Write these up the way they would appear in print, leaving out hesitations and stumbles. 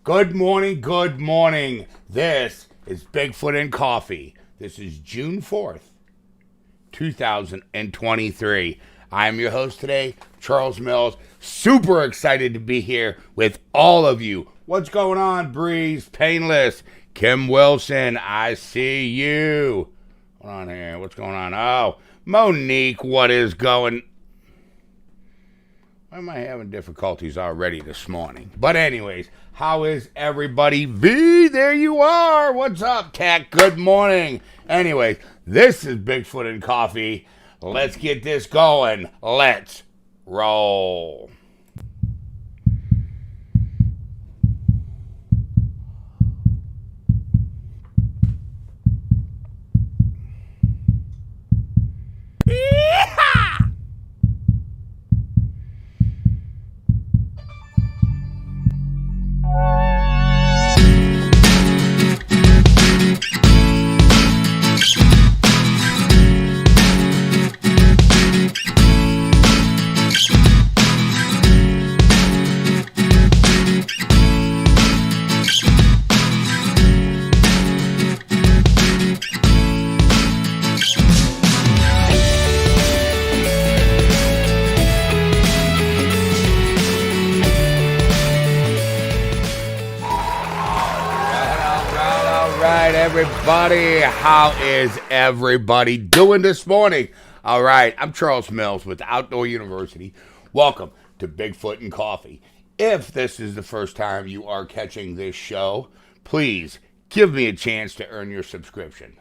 Good morning, good morning. This is Bigfoot and Coffee. This is June 4th, 2023. I am your host today, Charles Mills. Super excited to be here with all of you. What's going on, Breeze, Painless, Kim Wilson, I see you. What's on here? What's going on? Oh, Monique, what is going? Why am I having difficulties already this morning? But anyways, how is everybody? V, there you are. What's up, Cat? Good morning. Anyways, this is Bigfoot and Coffee. Let's get this going. Let's roll. Everybody, how is everybody doing this morning? All right, I'm Charles Mills with Outdoor University. Welcome to Bigfoot and Coffee. If this is the first time you are catching this show, please give me a chance to earn your subscription.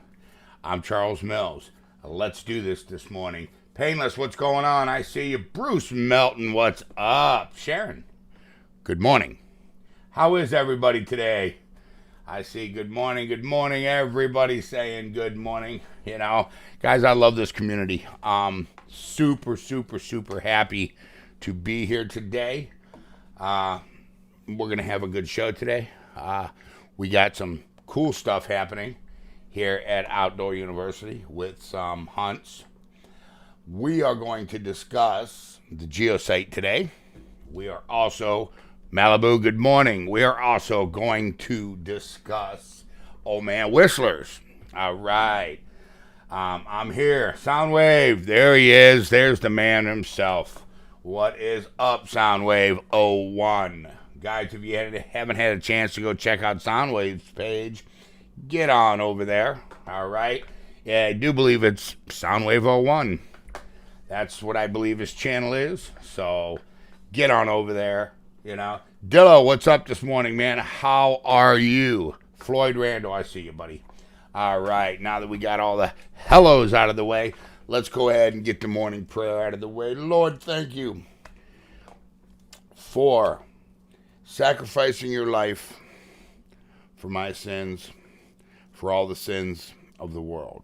I'm Charles Mills. Let's do this morning. Painless, what's going on? I see you. Bruce Melton, what's up? Sharon, good morning. How is everybody today? I see good morning, everybody saying good morning. You know, guys, I love this community. Super happy to be here today. We're going to have a good show today. We got some cool stuff happening here at Outdoor University with some hunts. We are going to discuss the geosite today. We are also... Malibu, good morning. We are also going to discuss Old Man Whistlers. All right. I'm here. Soundwave. There he is. There's the man himself. What is up, Soundwave 01? Guys, if you haven't had a chance to go check out Soundwave's page, get on over there. All right. Yeah, I do believe it's Soundwave 01. That's what I believe his channel is. So get on over there. You know, Dillo, what's up this morning, man? How are you? Floyd Randall, I see you, buddy. All right, now that we got all the hellos out of the way, let's go ahead and get the morning prayer out of the way. Lord, thank you for sacrificing your life for my sins, for all the sins of the world.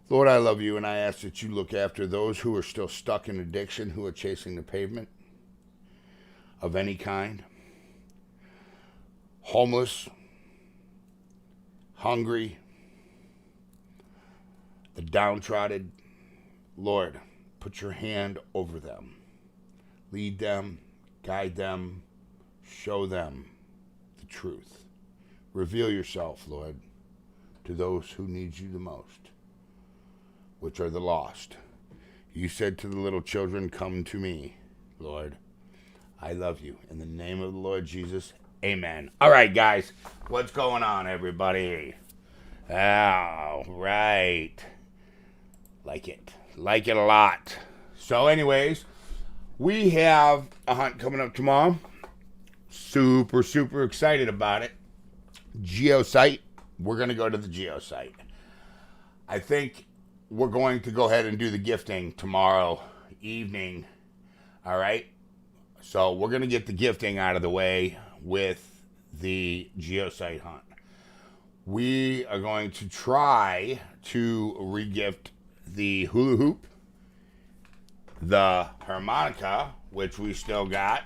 Lord, I love you, and I ask that you look after those who are still stuck in addiction, who are chasing the pavement of any kind, homeless, hungry, the downtrodden. Lord, put your hand over them. Lead them, guide them, show them the truth. Reveal yourself, Lord, to those who need you the most, which are the lost. You said to the little children, come to me, Lord. I love you. In the name of the Lord Jesus, amen. All right, guys. What's going on, everybody? All right. Like it. Like it a lot. So, anyways, we have a hunt coming up tomorrow. Super excited about it. Geosite. We're going to go to the geosite. I think we're going to go ahead and do the gifting tomorrow evening. All right? So we're going to get the gifting out of the way with the geosite hunt. We are going to try to regift the hula hoop, the harmonica, which we still got.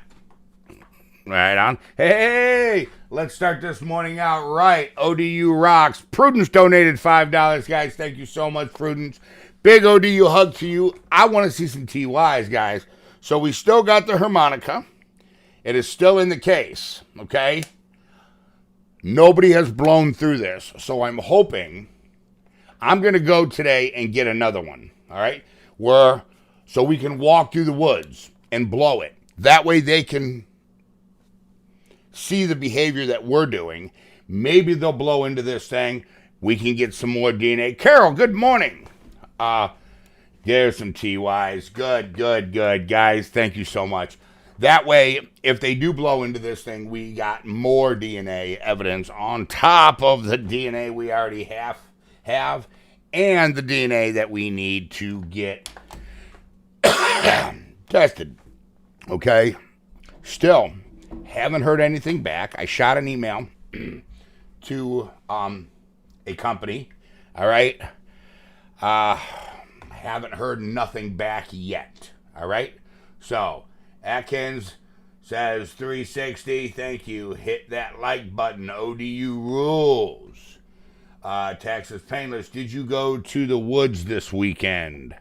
Right on. Hey, let's start this morning out right. ODU rocks. Prudence donated $5, guys. Thank you so much, Prudence. Big ODU hug to you. I want to see some TYs, guys. So we still got the harmonica. It is still in the case, okay? Nobody has blown through this, so I'm hoping I'm going to go today and get another one, all right? So we can walk through the woods and blow it. That way they can see the behavior that we're doing. Maybe they'll blow into this thing. We can get some more DNA. Carol, good morning. There's some TYs. Good, guys. Thank you so much. That way, if they do blow into this thing, we got more DNA evidence on top of the DNA we already have and the DNA that we need to get tested. Okay? Still, haven't heard anything back. I shot an email to a company. All right? Haven't heard nothing back yet. All right? So, Atkins says 360. Thank you. Hit that like button. ODU rules. Texas Painless. Did you go to the woods this weekend?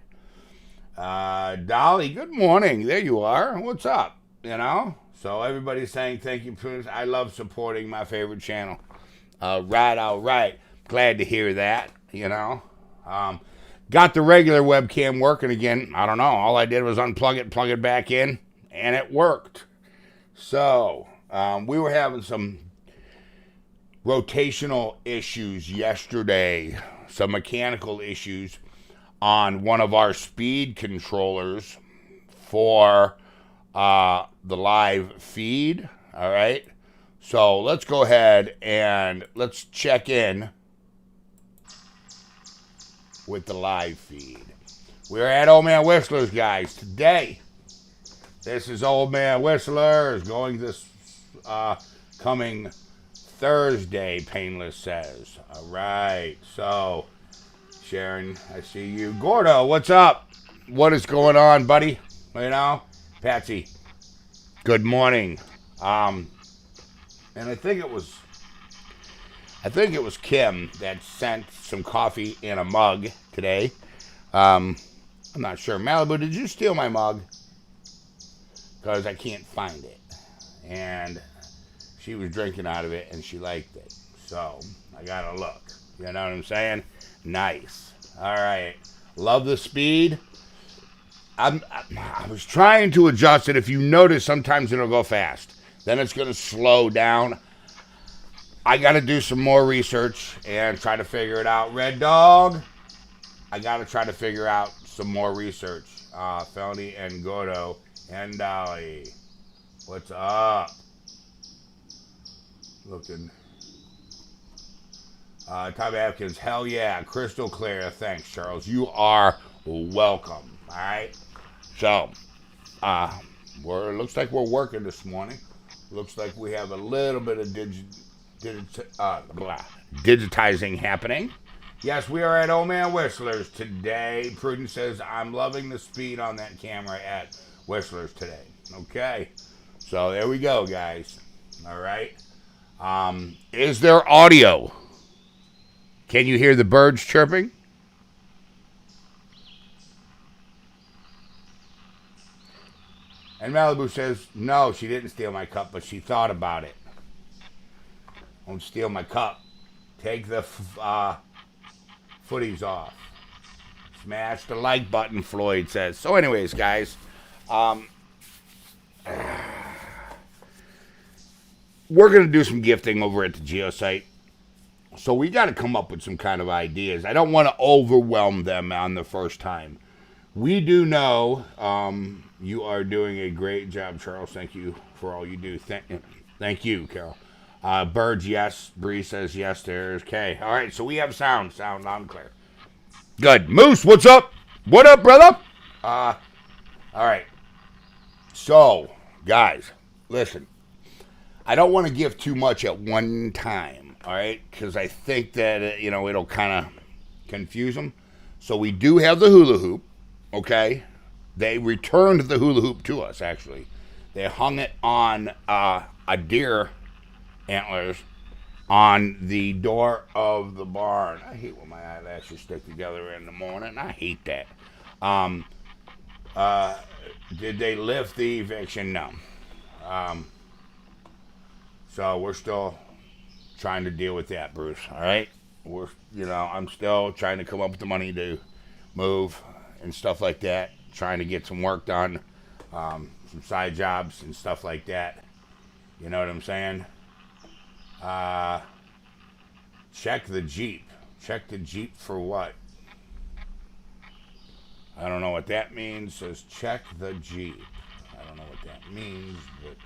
Dolly, good morning. There you are. What's up? You know? So everybody's saying thank you. I love supporting my favorite channel. All right. Glad to hear that. You know? Got the regular webcam working again. I don't know. All I did was unplug it, plug it back in, and it worked. So, we were having some rotational issues yesterday, some mechanical issues on one of our speed controllers for the live feed. All right. So, let's go ahead and let's check in with the live feed. We're at Old Man Whistler's, guys, today. This is Old Man Whistler's going this coming Thursday, Painless says. All right, so Sharon, I see you. Gordo, what's up? What is going on, buddy? You know, Patsy, good morning. And I think it was Kim that sent some coffee in a mug today. I'm not sure. Malibu, did you steal my mug? Because I can't find it. And she was drinking out of it and she liked it. So I gotta look. You know what I'm saying? Nice. All right. Love the speed. I was trying to adjust it. If you notice, sometimes it'll go fast. Then it's going to slow down. I got to do some more research and try to figure it out. Red Dog, I got to try to figure out some more research. Felony and Gordo and Dolly, what's up? Looking. Tom Atkins, hell yeah, crystal clear. Thanks, Charles. You are welcome. All right. So, looks like we're working this morning. Looks like we have a little bit of digitizing happening. Yes, we are at Old Man Whistler's today. Prudence says, I'm loving the speed on that camera at Whistler's today. Okay. So there we go, guys. All right. Is there audio? Can you hear the birds chirping? And Malibu says, no, she didn't steal my cup, but she thought about it. Don't steal my cup. Take the footies off. Smash the like button, Floyd says. So anyways, guys, we're going to do some gifting over at the geosite. So we got to come up with some kind of ideas. I don't want to overwhelm them on the first time. We do know you are doing a great job, Charles. Thank you for all you do. Thank you, Carol. Birds, yes. Bree says yes. There's Kay. All right, so we have sound loud and clear. Good. Moose, what's up? What up, brother? All right. So, guys, listen. I don't want to give too much at one time, all right? Because I think that, it'll kind of confuse them. So we do have the hula hoop, okay? They returned the hula hoop to us, actually. They hung it on a deer antlers on the door of the barn. I hate when my eyelashes stick together in the morning. I hate that. Did they lift the eviction? No. So we're still trying to deal with that, Bruce. All right, I'm still trying to come up with the money to move and stuff like that. Trying to get some work done, some side jobs and stuff like that. You know what I'm saying? Check the Jeep. Check the Jeep for what? I don't know what that means. Says check the Jeep. I don't know what that means, but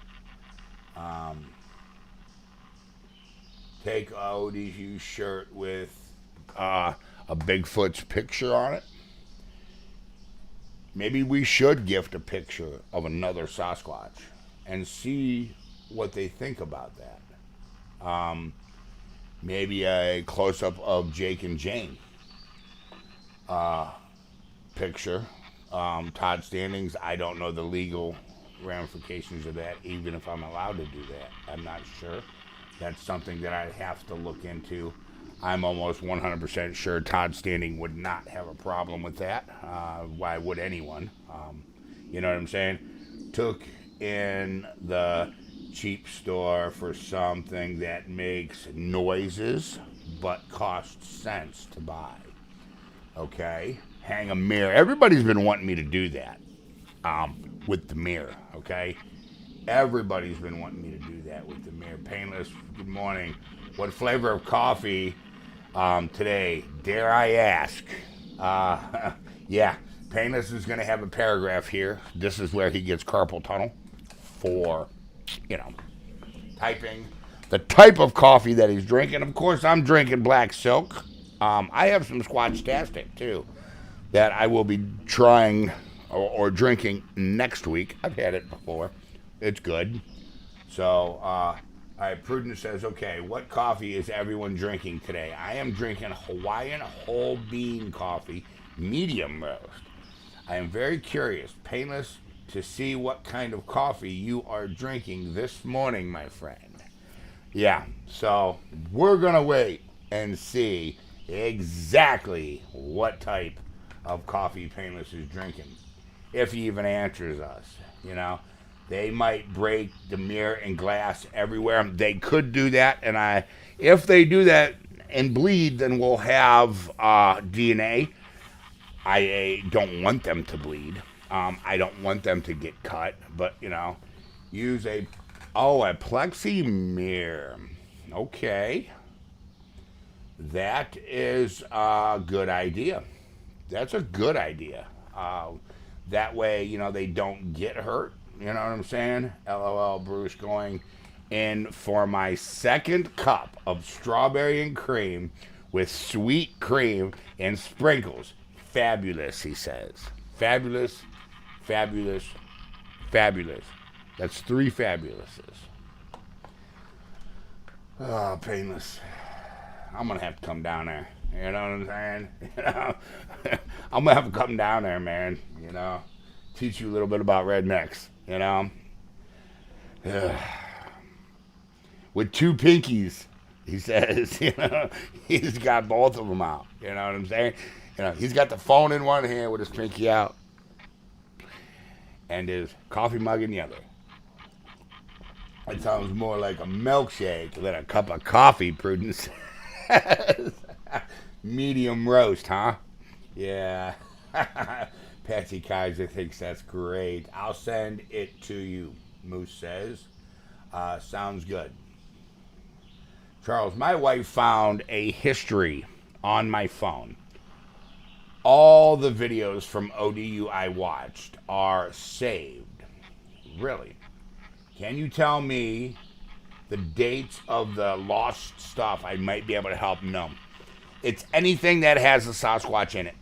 take a ODU shirt with a Bigfoot's picture on it. Maybe we should gift a picture of another Sasquatch and see what they think about that. Maybe a close-up of Jake and Jane picture. Todd Standings, I don't know the legal ramifications of that, even if I'm allowed to do that. I'm not sure. That's something that I have to look into. I'm almost 100% sure Todd Standing would not have a problem with that. Why would anyone? You know what I'm saying? Took in the cheap store for something that makes noises but costs cents to buy. Okay? Hang a mirror. Everybody's been wanting me to do that with the mirror. Okay? Everybody's been wanting me to do that with the mirror. Painless, good morning. What flavor of coffee today? Dare I ask? Yeah, Painless is going to have a paragraph here. This is where he gets carpal tunnel for, typing the type of coffee that he's drinking. Of course, I'm drinking Black Silk. I have some Squatch-tastic, too, that I will be trying or drinking next week. I've had it before. It's good. So, all right, Prudence says, okay, what coffee is everyone drinking today? I am drinking Hawaiian whole bean coffee, medium roast. I am very curious, Painless, to see what kind of coffee you are drinking this morning, my friend. Yeah, so we're going to wait and see exactly what type of coffee Painless is drinking, if he even answers us, They might break the mirror and glass everywhere. They could do that, and if they do that and bleed, then we'll have DNA. I don't want them to bleed. I don't want them to get cut, but, use a plexi mirror. Okay. That is a good idea. That's a good idea. That way, they don't get hurt. You know what I'm saying? LOL, Bruce, going in for my second cup of strawberry and cream with sweet cream and sprinkles. Fabulous, he says. Fabulous, fabulous, fabulous. That's 3 fabulouses. Oh, Painless. I'm going to have to come down there. You know what I'm saying? I'm going to have to come down there, man. Teach you a little bit about rednecks. With 2 pinkies, he says, he's got both of them out. You know what I'm saying? He's got the phone in one hand with his pinky out and his coffee mug in the other. That sounds more like a milkshake than a cup of coffee, Prudence. Medium roast, huh? Yeah. Patsy Kaiser thinks that's great. I'll send it to you, Moose says. Sounds good. Charles, my wife found a history on my phone. All the videos from ODU I watched are saved. Really? Can you tell me the dates of the lost stuff? I might be able to help. No. It's anything that has a Sasquatch in it.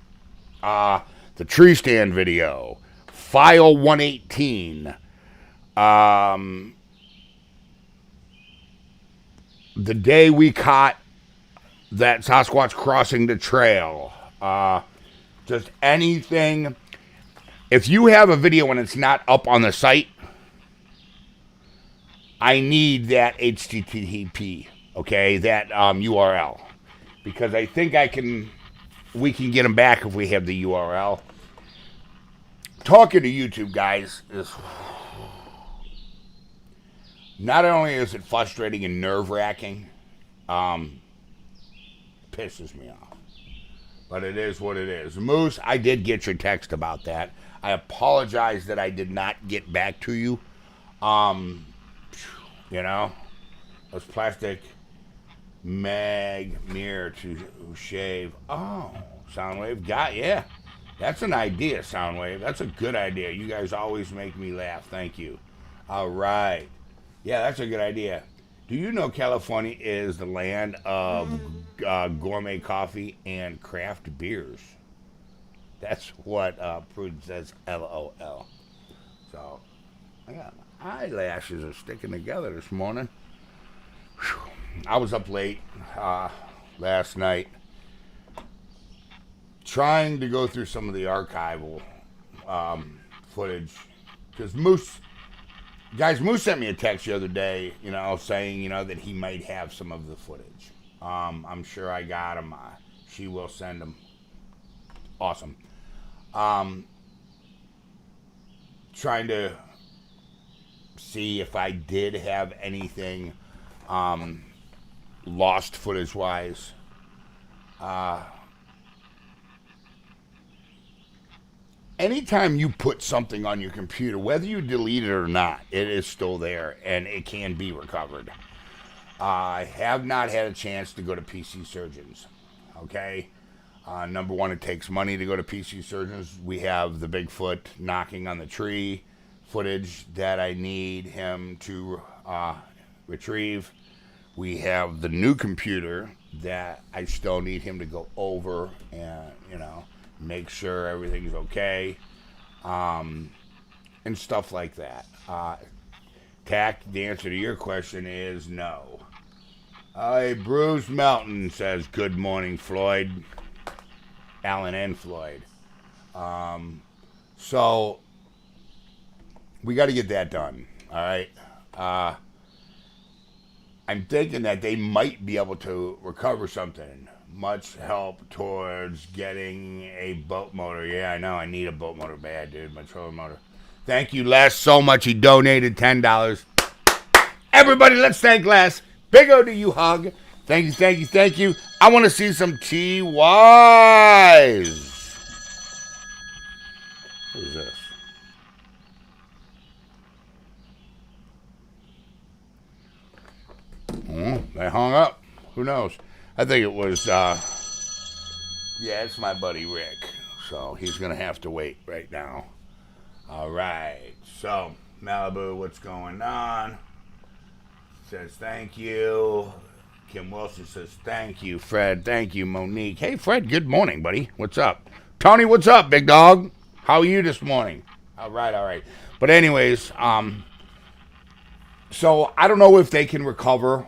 The tree stand video, file 118, the day we caught that Sasquatch crossing the trail, just anything. If you have a video and it's not up on the site, I need that HTTP, okay, that URL, because I think we can get them back if we have the URL. Talking to YouTube, guys, is not only is it frustrating and nerve-wracking, pisses me off. But it is what it is. Moose, I did get your text about that. I apologize that I did not get back to you. You know, those plastic mag mirror to shave. Oh, Soundwave. Yeah. That's an idea, Soundwave. That's a good idea. You guys always make me laugh. Thank you. All right. Yeah, that's a good idea. Do you know California is the land of gourmet coffee and craft beers? That's what Prudence says, LOL. So, I got my eyelashes are sticking together this morning. Whew. I was up late last night trying to go through some of the archival footage because Moose sent me a text the other day, saying, that he might have some of the footage. I'm sure I got him. She will send them. Awesome. Trying to see if I did have anything lost footage-wise. Anytime you put something on your computer, whether you delete it or not, it is still there and it can be recovered. I have not had a chance to go to PC Surgeons. Okay? Number one, it takes money to go to PC Surgeons. We have the Bigfoot knocking on the tree footage that I need him to retrieve. We have the new computer that I still need him to go over and, make sure everything's okay, and stuff like that. Tack, the answer to your question is no. Hey, Bruce Melton says, good morning, Floyd. Alan and Floyd. So, we got to get that done, all right? I'm thinking that they might be able to recover something. Much help towards getting a boat motor. Yeah, I know. I need a boat motor bad, dude. My trolling motor. Thank you, Les, so much. He donated $10. Everybody, let's thank Les. Big O to you, hug. Thank you. I want to see some TYs. What is this? They hung up. Who knows? I think it was, it's my buddy Rick. So he's going to have to wait right now. All right. So, Malibu, what's going on? Says thank you. Kim Wilson says thank you. Fred, thank you. Monique. Hey, Fred, good morning, buddy. What's up? Tony, what's up, big dog? How are you this morning? All right. But anyways, so I don't know if they can recover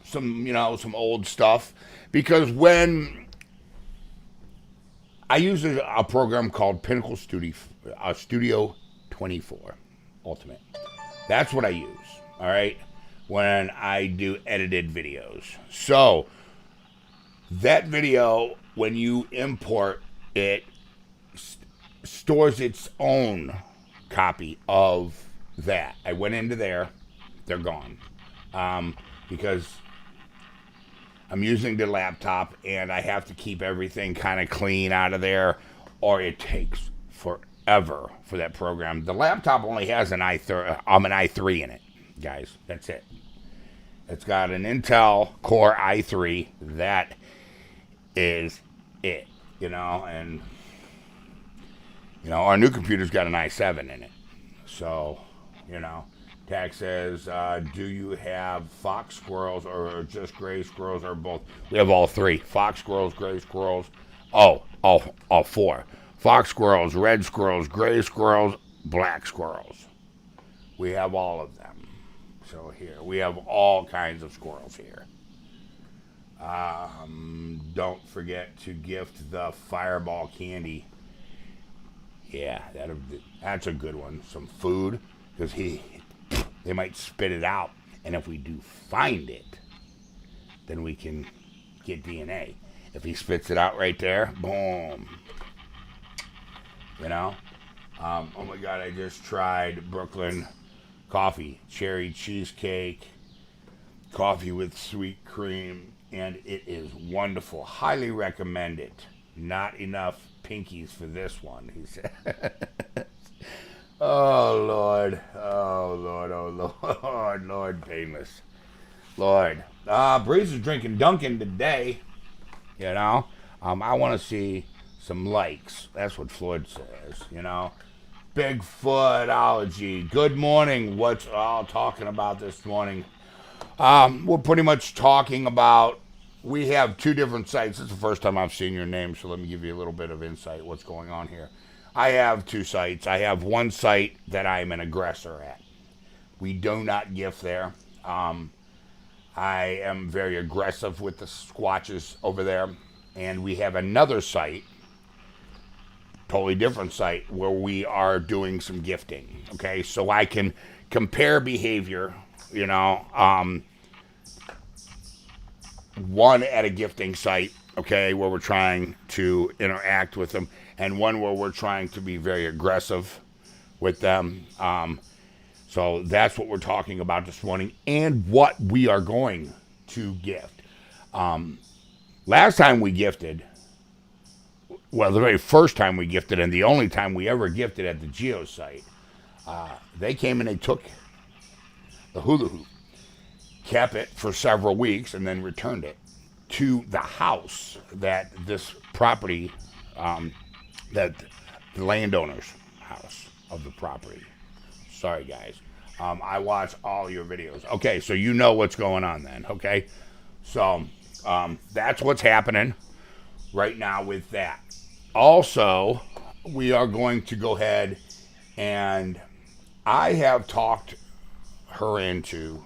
some old stuff, because when I use a program called Pinnacle Studio 24 Ultimate. That's what I use, all right, when I do edited videos. So that video, when you import it, stores its own copy of that. I went into there. They're gone. Because I'm using the laptop and I have to keep everything kind of clean out of there, or it takes forever for that program. The laptop only has an i3 in it, guys. That's it. It's got an Intel Core i3. That is it, and our new computer's got an i7 in it. So, Tax says, do you have fox squirrels or just gray squirrels or both? We have all three. Fox squirrels, gray squirrels. All four. Fox squirrels, red squirrels, gray squirrels, black squirrels. We have all of them. So here, we have all kinds of squirrels here. Don't forget to gift the Fireball candy. Yeah, that's a good one. Some food, because they might spit it out, and if we do find it, then we can get DNA. If he spits it out right there, boom. Oh my God, I just tried Brooklyn coffee, cherry cheesecake, coffee with sweet cream. and it is wonderful. Highly recommend it. Not enough pinkies for this one, he said. Oh, Lord. Oh, Lord. Oh, Lord. Lord, painless. Lord. Breeze is drinking Dunkin' today. You know? I want to see some likes. That's what Floyd says, you know? Bigfootology. Good morning. What's all talking about this morning? We're pretty much talking about, we have two different sites. It's the first time I've seen your name, so let me give you a little bit of insight what's going on here. I have two sites. I have one site that I'm an aggressor at. We do not gift there. I am very aggressive with the squatches over there. And we have another site, totally different site, where we are doing some gifting. Okay, so I can compare behavior, you know, one at a gifting site, okay, where we're trying to interact with them, and one where we're trying to be very aggressive with them. So that's what we're talking about this morning, and what we are going to gift. Last time we gifted, well, the very first time we gifted, and the only time we ever gifted at the Geo site, they came and they took the hula hoop, kept it for several weeks, and then returned it to the house that this property, that the landowner's house of the property. Sorry, guys. I watch all your videos. Okay, so you know what's going on then, okay? So that's what's happening right now with that. Also, we are going to go ahead, and I have talked her into,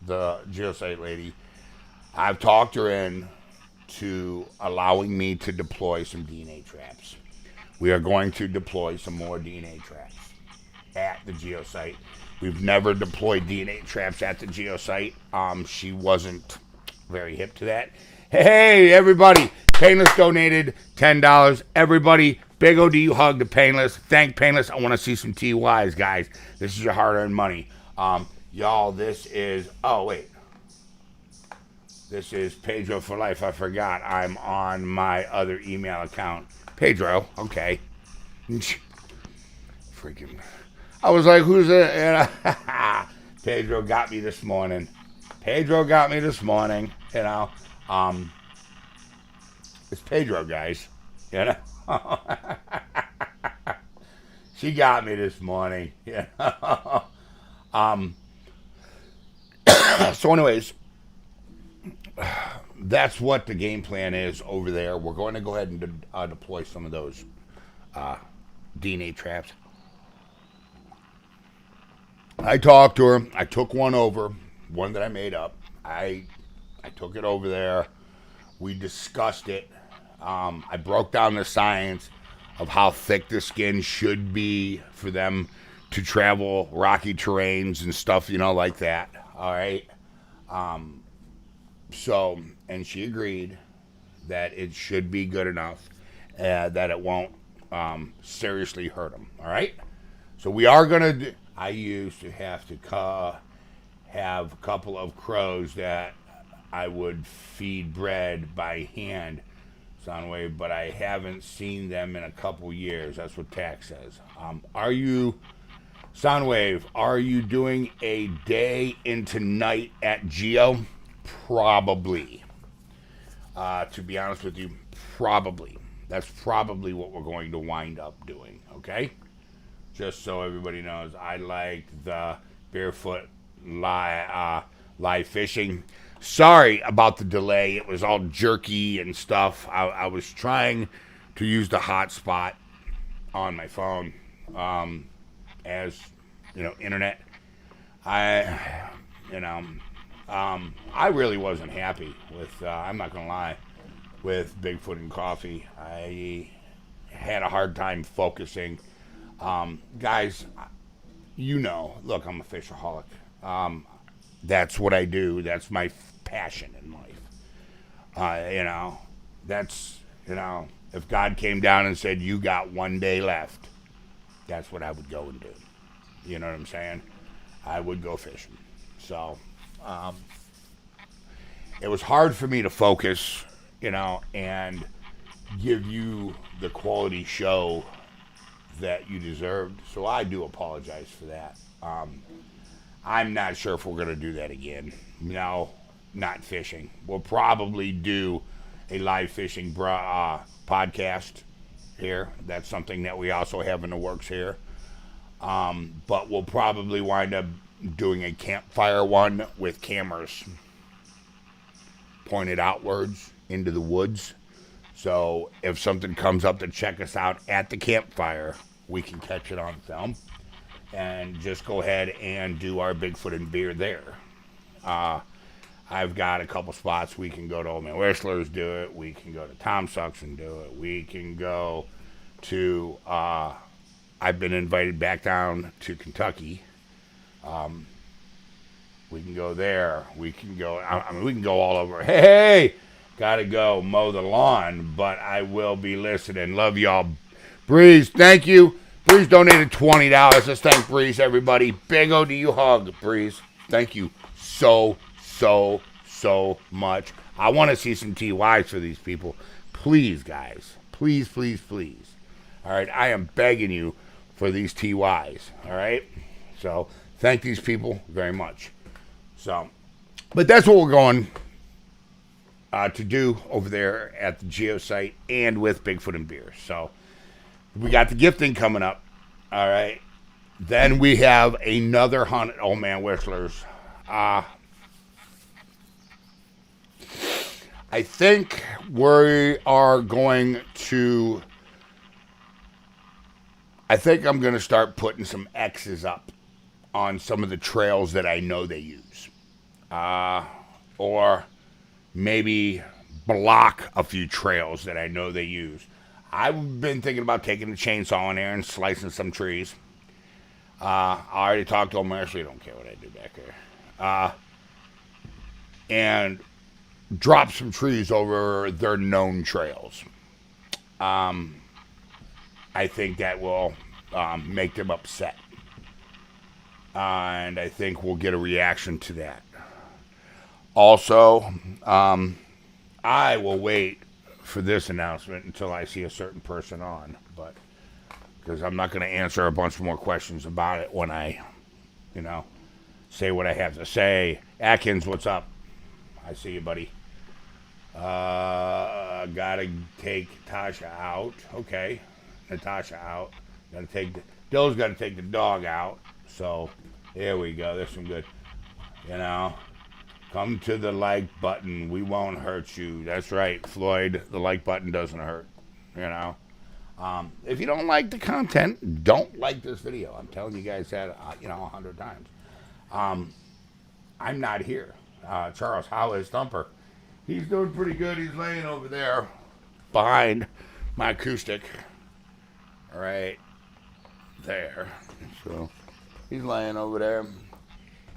the geosite lady, I've talked her in to allowing me to deploy some DNA traps. We are going to deploy some more DNA traps at the geosite. We've never deployed DNA traps at the geosite. She wasn't very hip to that. Hey, everybody. Painless donated $10. Everybody, big OD hug to Painless. Thank Painless. I want to see some TYs, guys. This is your hard-earned money. Y'all, this is... Oh, wait. This is Pedro for life. I forgot. I'm on my other email account. Pedro. Okay. Freaking... I was like, who's it? Pedro got me this morning. You know. It's Pedro, guys. You know. She got me this morning. You know. So anyways, that's what the game plan is over there. We're going to go ahead and deploy some of those DNA traps. I talked to her. I took one over, one that I made up. I took it over there. We discussed it. I broke down the science of how thick the skin should be for them to travel rocky terrains and stuff, you know, like that. All right. So, and she agreed that it should be good enough, that it won't seriously hurt them. All right. So we are going to... I used to have to have a couple of crows that I would feed bread by hand, Soundwave, but I haven't seen them in a couple years. That's what Tax says. Are you, Soundwave, are you doing a day into night at Geo? Probably. To be honest with you, probably. That's probably what we're going to wind up doing, okay? Just so everybody knows, I like the barefoot live fishing. Sorry about the delay. It was all jerky and stuff. I was trying to use the hotspot on my phone as, you know, internet. I really wasn't happy with, I'm not going to lie, with Bigfoot and Coffee. I had a hard time focusing. Guys, you know, look, I'm a fishaholic. That's what I do. That's my passion in life. You know, that's, you know, if God came down and said, you got one day left, that's what I would go and do. You know what I'm saying? I would go fishing. So, it was hard for me to focus, and give you the quality show that you deserved. So I do apologize for that. I'm not sure if we're going to do that again. No, not fishing. We'll probably do a live fishing podcast here. That's something that we also have in the works here. But we'll probably wind up doing a campfire one with cameras pointed outwards into the woods. So if something comes up to check us out at the campfire, we can catch it on film and just go ahead and do our Bigfoot and beer there. I've got a couple spots. We can go to Old Man Whistler's, do it. We can go to Tom Sucks and do it. We can go to, I've been invited back down to Kentucky. We can go there. We can go, we can go all over. Hey, gotta go mow the lawn, but I will be listening. Love y'all. Breeze, thank you. Breeze donated $20. Let's thank Breeze, everybody. Big O to you hug, Breeze. Thank you so much. I want to see some TYs for these people. Please, guys. Please. All right, I am begging you for these TYs. All right? So, thank these people very much. So, but that's what we're going to do over there at the Geo site and with Bigfoot and Beer. So, we got the gifting coming up. All right. Then we have another hunt at Old Man Whistler's. I think we are going to... I think I'm going to start putting some X's up on some of the trails that I know they use. Or maybe block a few trails that I know they use. I've been thinking about taking the chainsaw in there and slicing some trees. I already talked to them. I actually don't care what I do back there. And drop some trees over their known trails. I think that will make them upset. And I think we'll get a reaction to that. Also, I will wait for this announcement until I see a certain person on, but because I'm not going to answer a bunch more questions about it when I, say what I have to say. Atkins, what's up? I see you, buddy. Gotta take Tasha out. Okay, Natasha out. Dill's got to take the dog out. So there we go. There's some good. Come to the like button. We won't hurt you. That's right, Floyd. The like button doesn't hurt. If you don't like the content, don't like this video. I'm telling you guys that, 100 times. I'm not here. Charles, how is Thumper? He's doing pretty good. He's laying over there behind my acoustic. Right there. So he's laying over there.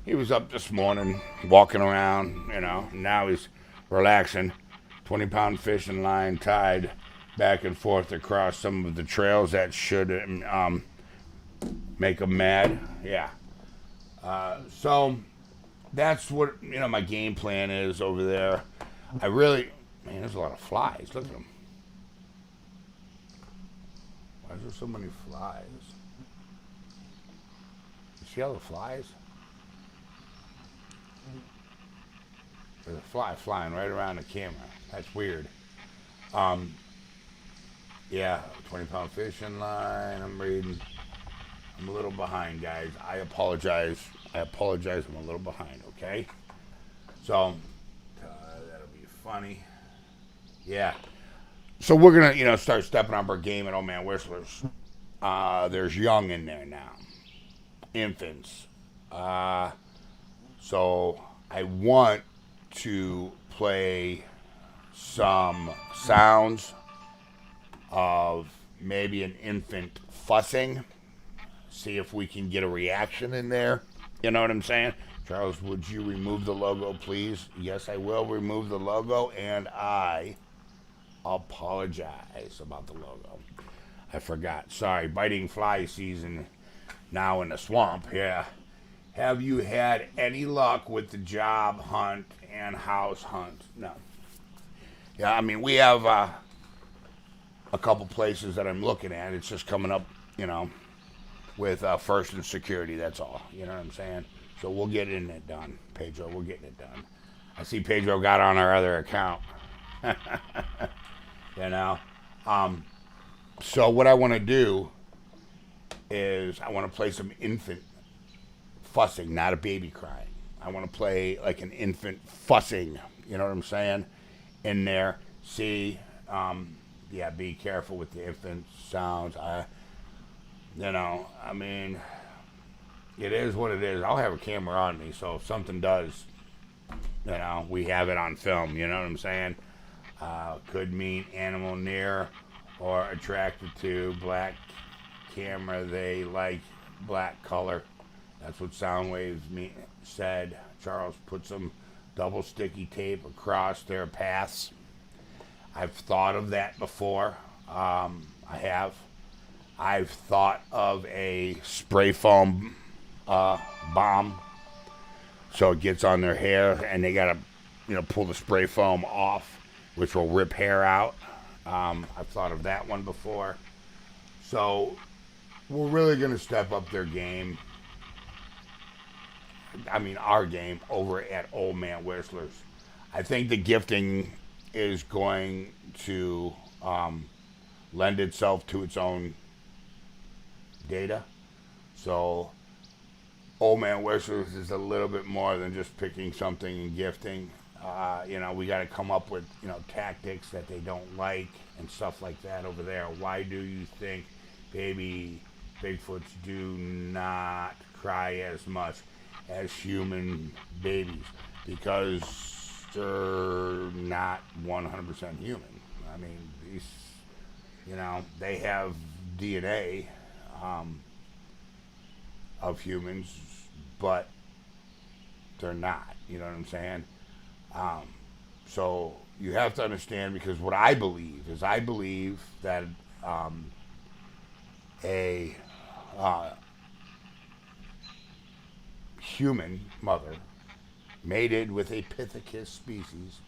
He was up this morning, walking around, now he's relaxing. 20-pound fishing line tied back and forth across some of the trails that should make him mad. Yeah. So that's what, my game plan is over there. There's a lot of flies. Look at them. Why is there so many flies? You see all the flies? There's a fly flying right around the camera. That's weird. Yeah, 20-pound fishing line. I'm reading. I'm a little behind, guys. I apologize. I'm a little behind, okay? So, that'll be funny. Yeah. So we're going to, start stepping up our game at Old Man Whistler's. There's young in there now. Infants. So I want to play some sounds of maybe an infant fussing. See if we can get a reaction in there. You know what I'm saying? Charles, would you remove the logo, please? Yes, I will remove the logo, and I apologize about the logo. I forgot. Sorry, biting fly season now in the swamp. Yeah. Have you had any luck with the job hunt and house hunt? No. Yeah, I mean, we have a couple places that I'm looking at. It's just coming up, with first and security. That's all. You know what I'm saying? So we'll get it done, Pedro. We're getting it done. I see Pedro got on our other account. you know. So what I want to do is I want to play some infant fussing, not a baby crying. I want to play like an infant fussing. You know what I'm saying? In there. See, yeah, be careful with the infant sounds. I mean, it is what it is. I'll have a camera on me, so if something does, we have it on film. You know what I'm saying? Could mean animal near or attracted to black camera. They like black color. That's what Soundwaves said. Charles put some double sticky tape across their paths. I've thought of that before. I have. I've thought of a spray foam bomb, so it gets on their hair, and they gotta, pull the spray foam off, which will rip hair out. I've thought of that one before. So we're really gonna step up their game. I mean, our game over at Old Man Whistler's. I think the gifting is going to lend itself to its own data. So Old Man Whistler's is a little bit more than just picking something and gifting. We got to come up with, tactics that they don't like and stuff like that over there. Why do you think baby Bigfoots do not cry as much as human babies? Because they're not 100% human. I mean, these, they have DNA of humans, but they're not. You know what I'm saying? So you have to understand, because what I believe is that a human mother mated with a Pithecus species.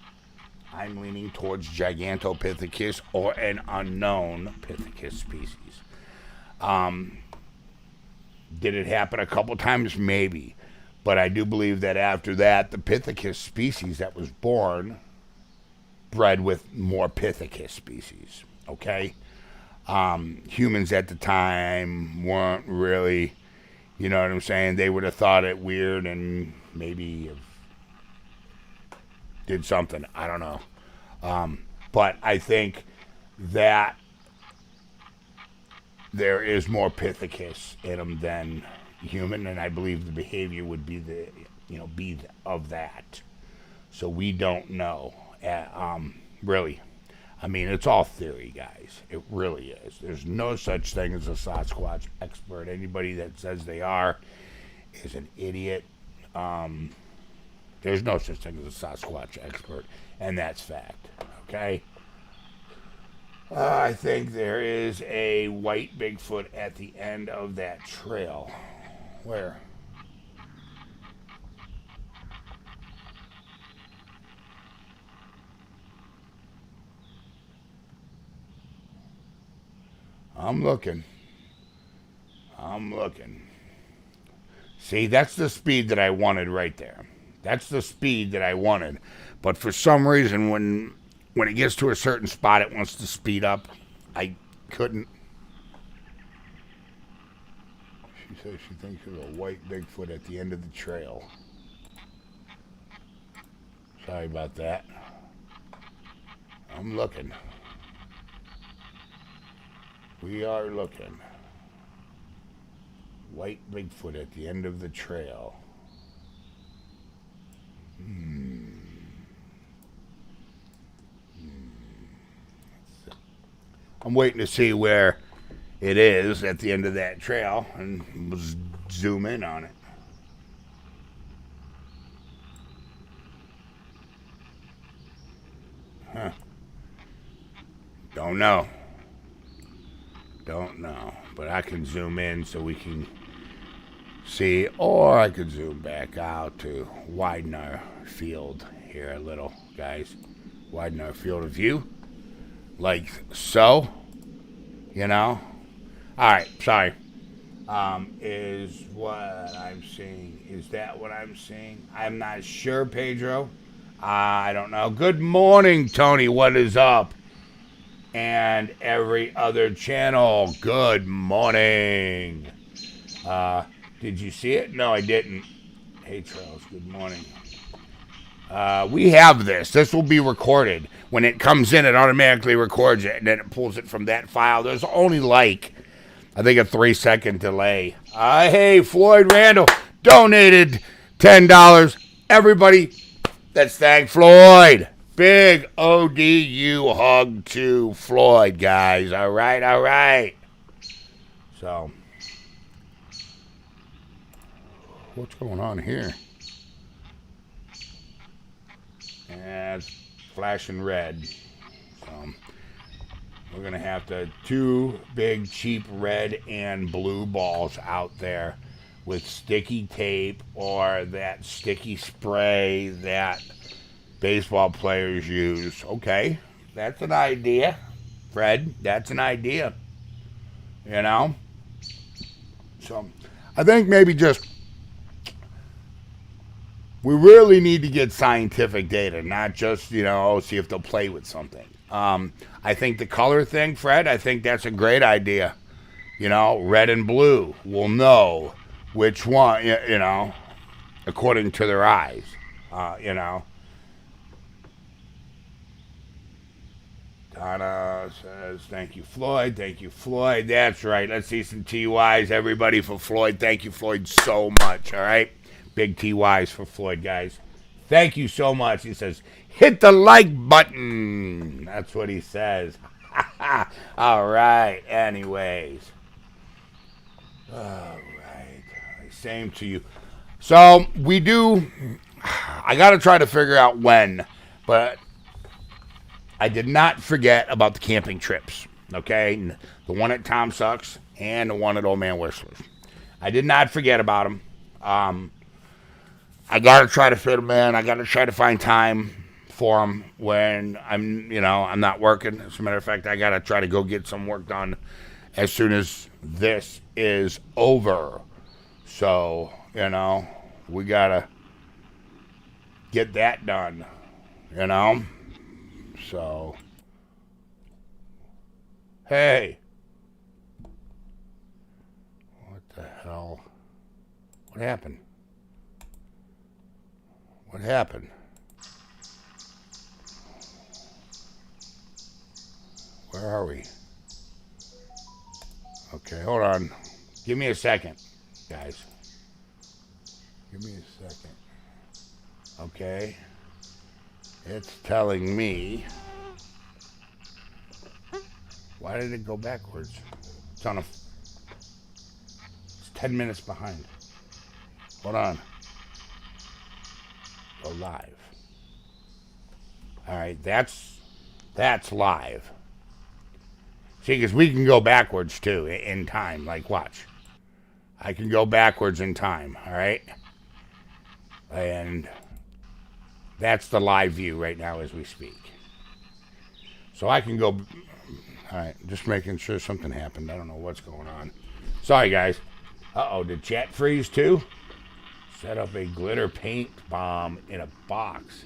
I'm leaning towards Gigantopithecus or an unknown Pithecus species. Did it happen a couple times? Maybe. But I do believe that after that, the Pithecus species that was born bred with more Pithecus species. Okay? Humans at the time weren't really, you know what I'm saying? They would have thought it weird and maybe did something. I don't know. But I think that there is more Pithecus in them than human, and I believe the behavior would be of that. So we don't know. Really. I mean, it's all theory, guys. It really is. There's no such thing as a Sasquatch expert. Anybody that says they are is an idiot. There's no such thing as a Sasquatch expert, and that's fact. Okay? I think there is a white Bigfoot at the end of that trail. Where? I'm looking. See, that's the speed that I wanted right there. That's the speed that I wanted. But for some reason, when it gets to a certain spot, it wants to speed up. I couldn't. She says she thinks there's a white Bigfoot at the end of the trail. Sorry about that. I'm looking. We are looking. White Bigfoot at the end of the trail. I'm waiting to see where it is at the end of that trail, and we'll zoom in on it. Huh. Don't know. But I can zoom in so we can See, or I could zoom back out to widen our field here a little, guys. Widen our field of view. Like so. You know? Alright, sorry. Is what I'm seeing. Is that what I'm seeing? I'm not sure, Pedro. I don't know. Good morning, Tony. What is up? And every other channel. Good morning. Did you see it? No, I didn't. Hey, Charles. Good morning. We have this. This will be recorded. When it comes in, it automatically records it, and then it pulls it from that file. There's only like, I think, a 3-second delay. Hey, Floyd Randall donated $10. Everybody, let's thank Floyd. Big ODU hug to Floyd, guys. All right, all right. So, what's going on here? And it's flashing red. So, we're going to have two big, cheap red and blue balls out there with sticky tape or that sticky spray that baseball players use. Okay, that's an idea, Fred. That's an idea. You know? So, I think maybe just we really need to get scientific data, not just, see if they'll play with something. I think the color thing, Fred, I think that's a great idea. Red and blue. We'll know which one, according to their eyes, Donna says, thank you, Floyd. Thank you, Floyd. That's right. Let's see some TYs, everybody, for Floyd. Thank you, Floyd, so much, all right? Big TYs for Floyd, guys. Thank you so much. He says, hit the like button. That's what he says. All right. Anyways. All right. Same to you. So, I got to try to figure out when, but I did not forget about the camping trips, okay? The one at Tom Sucks and the one at Old Man Whistler's. I did not forget about them. I got to try to fit them in. I got to try to find time for them when I'm not working. As a matter of fact, I got to try to go get some work done as soon as this is over. So, we got to get that done, So, hey. What the hell? What happened? What happened? Where are we? Okay, hold on. Give me a second, guys. Give me a second. Okay. It's telling me. Why did it go backwards? It's 10 minutes behind. Hold on. Go live. All right, that's live. See, because we can go backwards too in time. Like, watch. I can go backwards in time. All right, and that's the live view right now as we speak. So I can go. All right, just making sure something happened. I don't know what's going on. Sorry, guys. Uh-oh, did chat freeze too? Set up a glitter paint bomb in a box.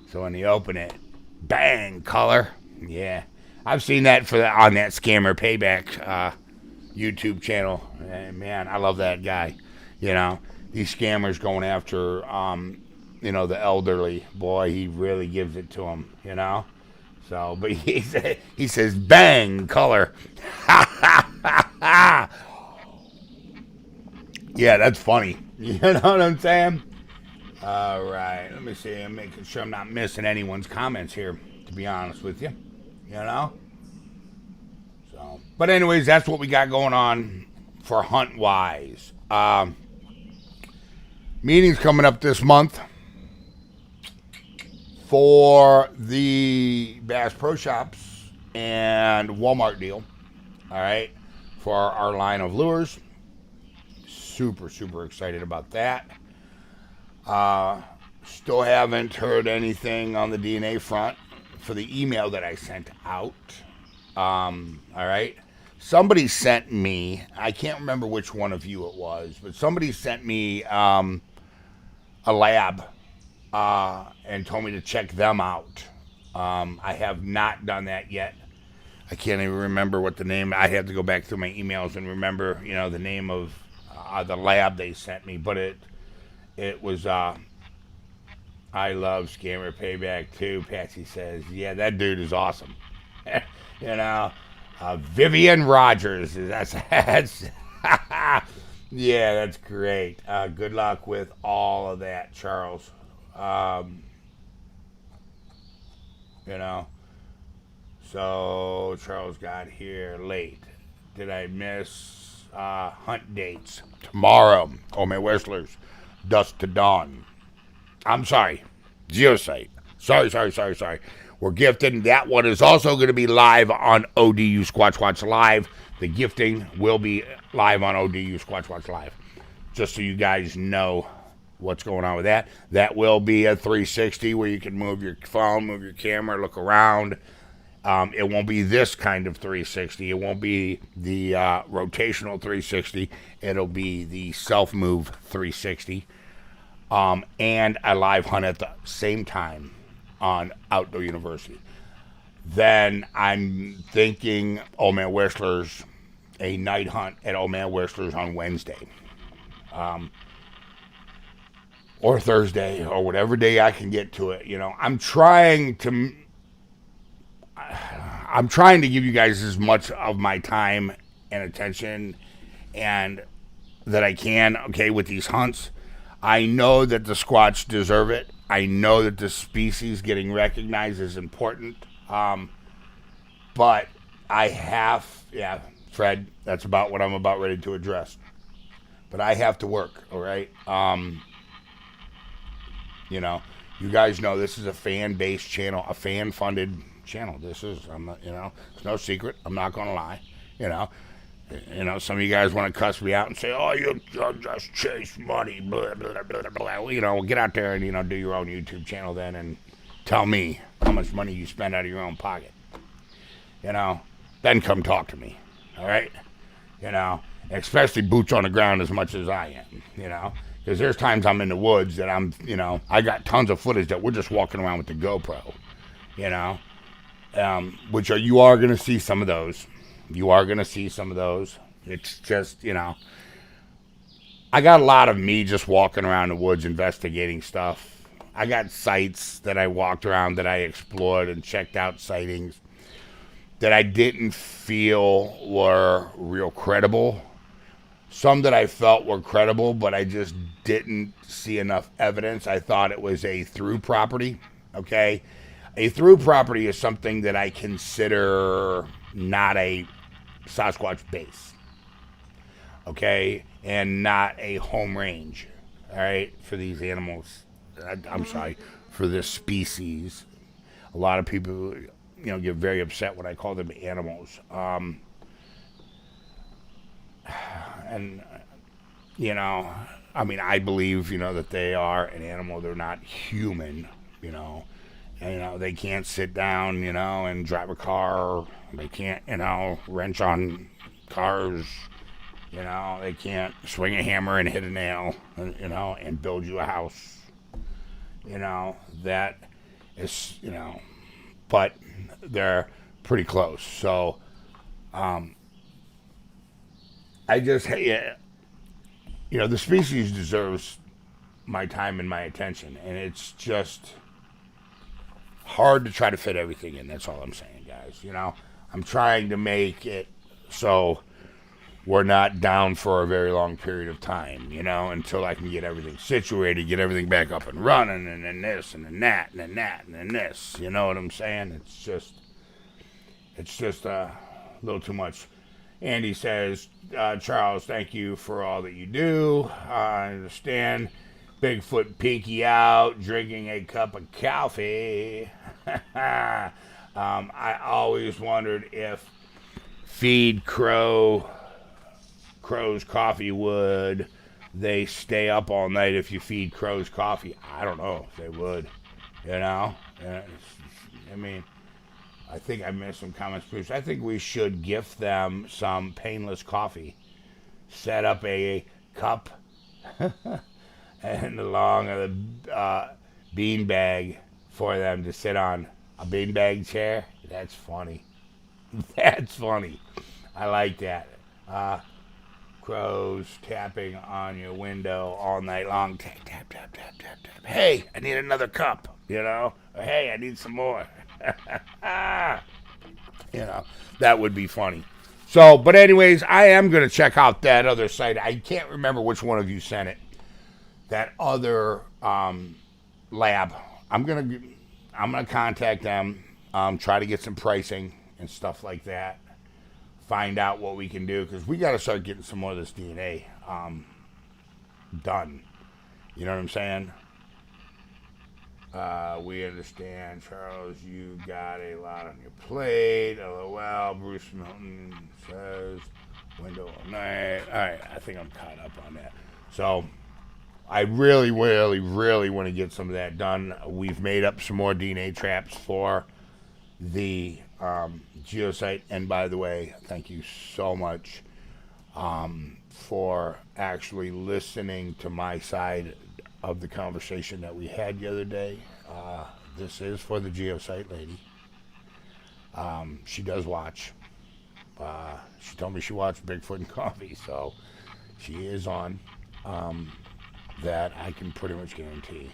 So when you open it, bang, color. Yeah. I've seen that on that Scammer Payback YouTube channel. And man, I love that guy. These scammers going after, the elderly. Boy, he really gives it to them, So, but he says, bang, color. Yeah, that's funny. You know what I'm saying? All right. Let me see. I'm making sure I'm not missing anyone's comments here, to be honest with you. So, but anyways, that's what we got going on for hunt-wise. Meetings coming up this month for the Bass Pro Shops and Walmart deal. All right. For our line of lures. super, super excited about that. Still haven't heard anything on the DNA front for the email that I sent out. All right. Somebody sent me, I can't remember which one of you it was, but somebody sent me a lab and told me to check them out. I have not done that yet. I can't even remember what the name. I have to go back through my emails and remember, the name of the lab they sent me. But it was I love Scammer Payback too. Patsy says, yeah, that dude is awesome. you know, Vivian Rogers. That's yeah, that's great. Good luck with all of that, Charles. You know. So Charles got here late. Did I miss hunt dates? Tomorrow. Oh, my Whistlers. Dusk to dawn. I'm sorry. Geosite. Sorry. We're gifting. That one is also going to be live on ODU Squatch Watch Live. The gifting will be live on ODU Squatch Watch Live. Just so you guys know what's going on with that. That will be a 360 where you can move your phone, move your camera, look around. It won't be this kind of 360. It won't be the rotational 360. It'll be the self-move 360. And a live hunt at the same time on Outdoor University. Then I'm thinking Old Man Whistler's, a night hunt at Old Man Whistler's on Wednesday. Or Thursday, or whatever day I can get to it. I'm trying to give you guys as much of my time and attention and that I can, okay, with these hunts. I know that the Squatch deserve it. I know that the species getting recognized is important. But I have, Fred, that's about what I'm about ready to address. But I have to work, all right? You guys know this is a fan-based channel, a fan-funded channel. This is, it's no secret. I'm not going to lie. Some of you guys want to cuss me out and say, oh, you just chase money, blah, blah, blah, blah. Well, get out there and, do your own YouTube channel then and tell me how much money you spend out of your own pocket. Then come talk to me, all right? Especially boots on the ground as much as I am, because there's times I'm in the woods that I got tons of footage that we're just walking around with the GoPro, which you are going to see some of those. You are going to see some of those. It's just, I got a lot of me just walking around the woods investigating stuff. I got sites that I walked around that I explored and checked out sightings that I didn't feel were real credible. Some that I felt were credible, but I just didn't see enough evidence. I thought it was a through property, okay? A through property is something that I consider not a Sasquatch base, okay? And not a home range, all right, for these animals. I'm sorry, for this species. A lot of people, get very upset when I call them animals. And, I believe, that they are an animal. They're not human, And, they can't sit down, and drive a car. They can't, wrench on cars. They can't swing a hammer and hit a nail, and build you a house. That is, but they're pretty close. So, I just, the species deserves my time and my attention, and it's just hard to try to fit everything in. That's all I'm saying, guys. I'm trying to make it so we're not down for a very long period of time, until I can get everything situated, get everything back up and running, and then this, and then that, and then that, and then this. You know what I'm saying? It's just a little too much. Andy says, Charles, thank you for all that you do. I understand. Bigfoot pinky out, drinking a cup of coffee. I always wondered if feed crow's coffee would they stay up all night if you feed crows coffee. I don't know if they would, you know. I mean, I think I missed some comments, Bruce. I think we should gift them some painless coffee. Set up a cup and along a bean bag for them to sit on. A beanbag chair? That's funny. That's funny. I like that. Crows tapping on your window all night long. Tap, tap, tap, tap, tap, tap. Hey, I need another cup, you know? Or, hey, I need some more. You know, that would be funny. So, but anyways, I am going to check out that other site. I can't remember which one of you sent it. That other lab. I'm gonna contact them, try to get some pricing and stuff like that. Find out what we can do, because we got to start getting some more of this DNA done. You know what I'm saying? We understand, Charles. You got a lot on your plate. LOL. Bruce Milton says window all night. All right, I think I'm caught up on that. So I really, really, really want to get some of that done. We've made up some more DNA traps for the geosite. And by the way, thank you so much for actually listening to my side of the conversation that we had the other day. This is for the geosite lady. She does watch. She told me she watched Bigfoot and Coffee, so she is on. That I can pretty much guarantee.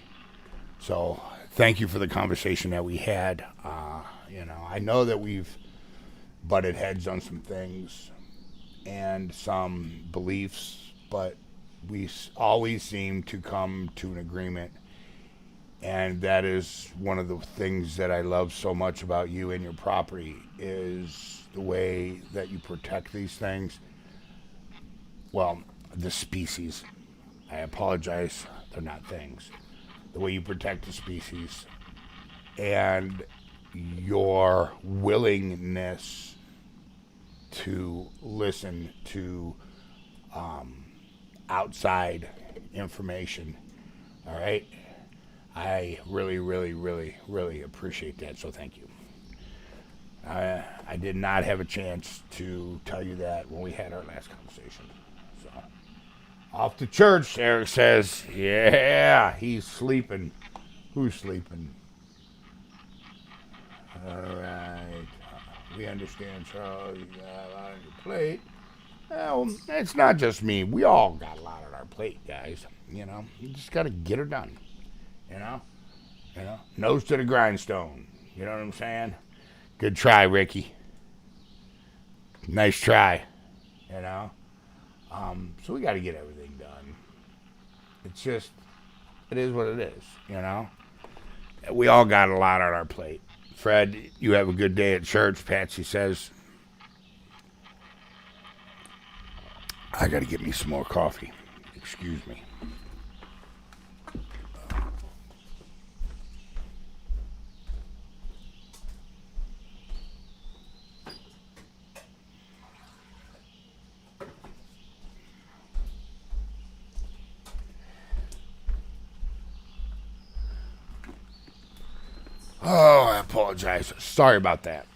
So thank you for the conversation that we had. You know, I know that we've butted heads on some things and some beliefs, but we always seem to come to an agreement. And that is one of the things that I love so much about you and your property, is the way that you protect these things. Well, the species. I apologize, they're not things. The way you protect the species and your willingness to listen to outside information. All right? I really, really, really, really appreciate that, so thank you. I did not have a chance to tell you that when we had our last conversation. So, off to church, Eric says. Yeah, he's sleeping. Who's sleeping? All right. We understand, Charles. You got a lot on your plate. Well, it's not just me. We all got a lot on our plate, guys. You know, you just got to get her done. You know, nose to the grindstone. You know what I'm saying? Good try, Ricky. Nice try. You know. So we got to get everything done. It's just, it is what it is. You know. We all got a lot on our plate. Fred, you have a good day at church. Patsy says, I got to get me some more coffee. Excuse me. Oh, I apologize. Sorry about that.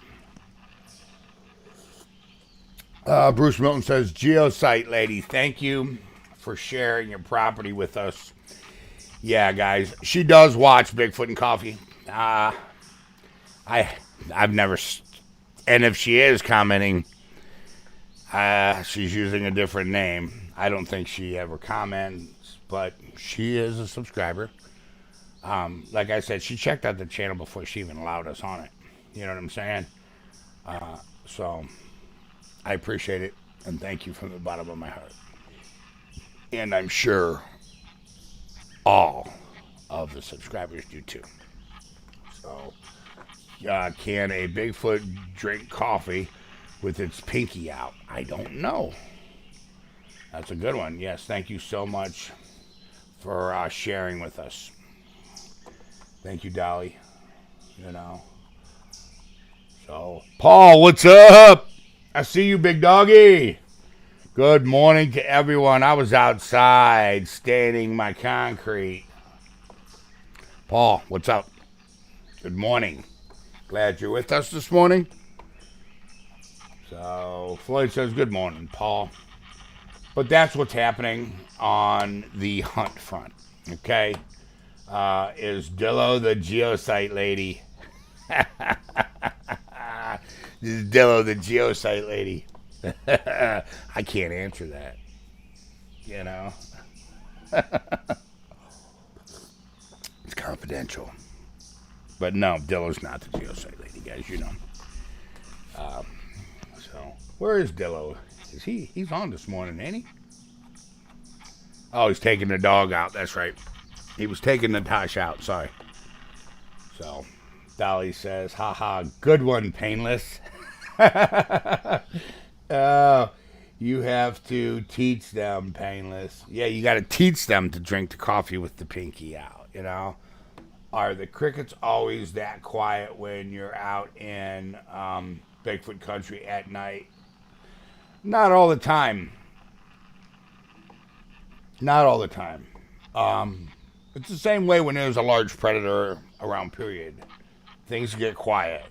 Bruce Milton says, Geosite lady, thank you for sharing your property with us. Yeah, guys, she does watch Bigfoot and Coffee. I've never, and if she is commenting, she's using a different name. I don't think she ever comments, but she is a subscriber. Like I said, she checked out the channel before she even allowed us on it. You know what I'm saying? So I appreciate it, and thank you from the bottom of my heart. And I'm sure all of the subscribers do too. So, can a Bigfoot drink coffee with its pinky out? I don't know. That's a good one. Yes, thank you so much for sharing with us. Thank you, Dolly. You know. So, Paul, what's up? I see you, big doggy. Good morning to everyone. I was outside staining my concrete. Paul, what's up? Good morning. Glad you're with us this morning. So, Floyd says good morning, Paul. But that's what's happening on the hunt front, okay? Is Dillo the geosite lady? This is Dillo the geosite lady. I can't answer that, you know? It's confidential. But no, Dillo's not the geosite lady, guys, you know. So, where is Dillo? Is he's on this morning, ain't he? Oh, he's taking the dog out, that's right. He was taking Natasha out, sorry. So, Dolly says, haha, good one, Painless. You have to teach them, Painless. Yeah, you got to teach them to drink the coffee with the pinky out, you know? Are the crickets always that quiet when you're out in Bigfoot country at night? Not all the time. Not all the time. It's the same way when there's a large predator around, period. Things get quiet.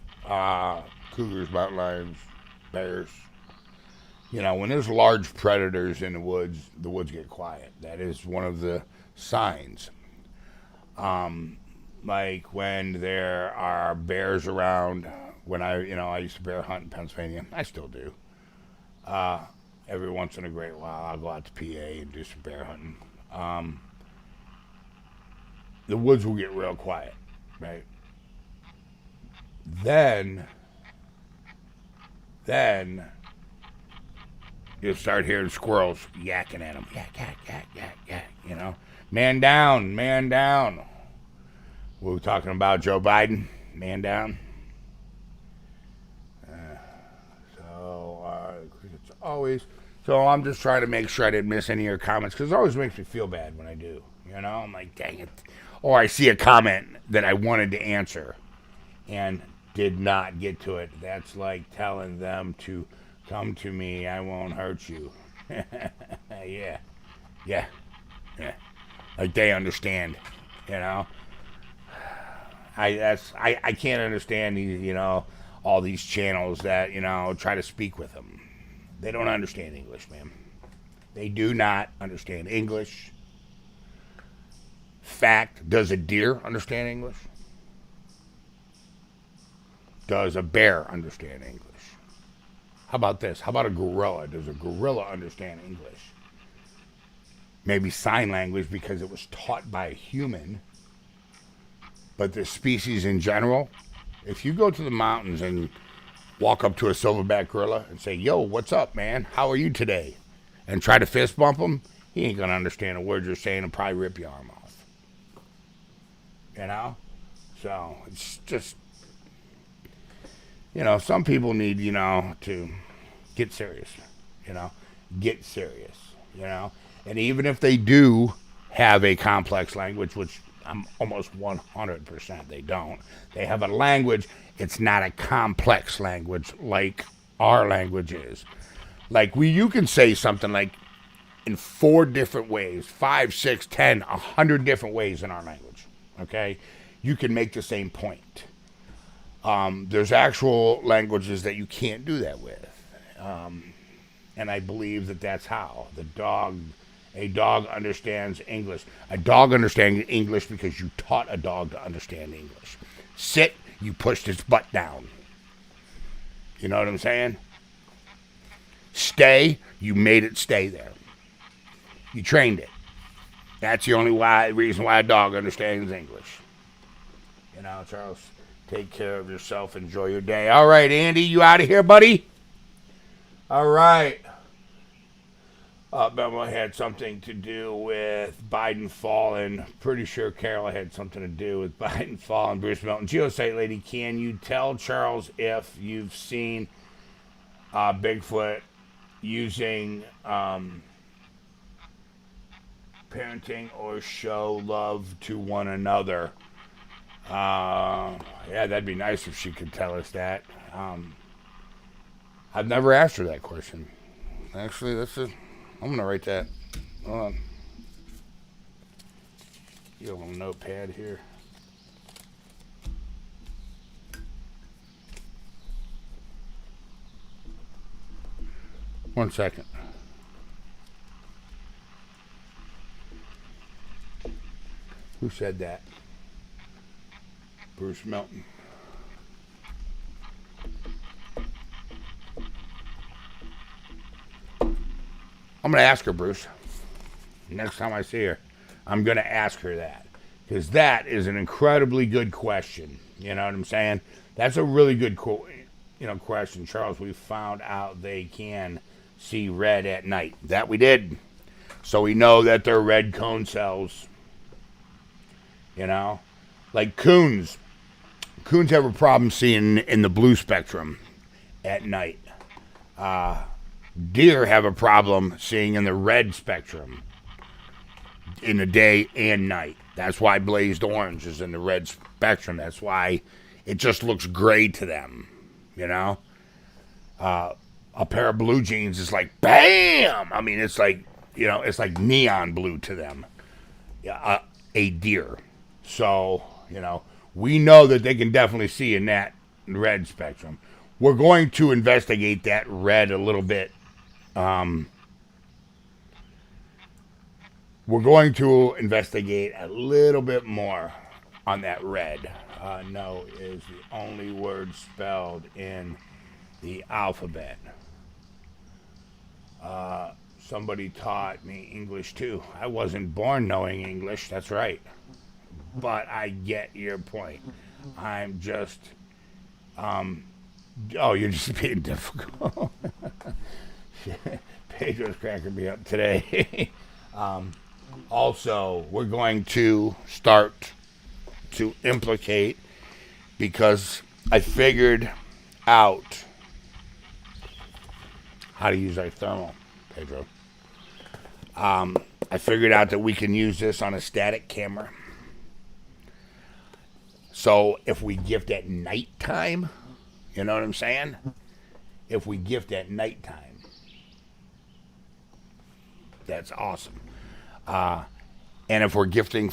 Cougars, mountain lions, bears. You know, when there's large predators in the woods get quiet. That is one of the signs. Like when there are bears around. When I used to bear hunt in Pennsylvania. I still do. Every once in a great while, I'll go out to PA and do some bear hunting. The woods will get real quiet, right? Then you'll start hearing squirrels yakking at them. Yak, yak, yak, yak, yak, you know? Man down, man down. We were talking about Joe Biden, man down. It's always... So I'm just trying to make sure I didn't miss any of your comments, because it always makes me feel bad when I do. You know? I'm like, dang it. Or I see a comment that I wanted to answer and did not get to it. That's like telling them to come to me. I won't hurt you. Yeah. Like they understand, you know. I can't understand these, you know, all these channels that, you know, try to speak with them. They don't understand English, man. They do not understand English. Fact, does a deer understand English? Does a bear understand English? How about this? How about a gorilla? Does a gorilla understand English? Maybe sign language because it was taught by a human. But the species in general, if you go to the mountains and walk up to a silverback gorilla and say, yo, what's up, man? How are you today? And try to fist bump him, he ain't going to understand a word you're saying and probably rip your arm off. You know? So, it's just, you know, some people need, you know, to get serious. You know? Get serious. You know? And even if they do have a complex language, which I'm almost 100% they don't. They have a language. It's not a complex language like our language is. Like you can say something like in 4 different ways, 5, 6, 10, 100 different ways in our language. Okay? You can make the same point. There's actual languages that you can't do that with. And I believe that that's how. A dog understands English. A dog understands English because you taught a dog to understand English. Sit, you pushed its butt down. You know what I'm saying? Stay, you made it stay there. You trained it. That's the only reason why a dog understands English. You know, Charles, take care of yourself. Enjoy your day. All right, Andy, you out of here, buddy? All right. Bella had something to do with Biden falling. Pretty sure Carol had something to do with Biden falling. Bruce Melton, Geosite Lady, can you tell Charles if you've seen Bigfoot using parenting or show love to one another? Yeah, that'd be nice if she could tell us that. I've never asked her that question. Actually, I'm going to write that. Hold on. Get a little notepad here. One second. Who said that? Bruce Melton. I'm going to ask her, Bruce. Next time I see her, I'm going to ask her that. Because that is an incredibly good question. You know what I'm saying? That's a really good question. Charles, we found out they can see red at night. That we did. So we know that they're red cone cells. You know? Like coons. Coons have a problem seeing in the blue spectrum at night. Deer have a problem seeing in the red spectrum in the day and night. That's why blazed orange is in the red spectrum. That's why it just looks gray to them, you know? A pair of blue jeans is like, bam! I mean, it's like, you know, it's like neon blue to them. A deer. So, you know, we know that they can definitely see in that red spectrum. We're going to investigate that red a little bit. We're going to investigate a little bit more on that red. No is the only word spelled in the alphabet. Somebody taught me English too. I wasn't born knowing English, that's right. But I get your point. I'm just, you're just being difficult. Pedro's cracking me up today. Also, we're going to start to implicate because I figured out how to use our thermal, Pedro. I figured out that we can use this on a static camera. So if we gift at nighttime, you know what I'm saying? If we gift at nighttime, that's awesome. And if we're gifting,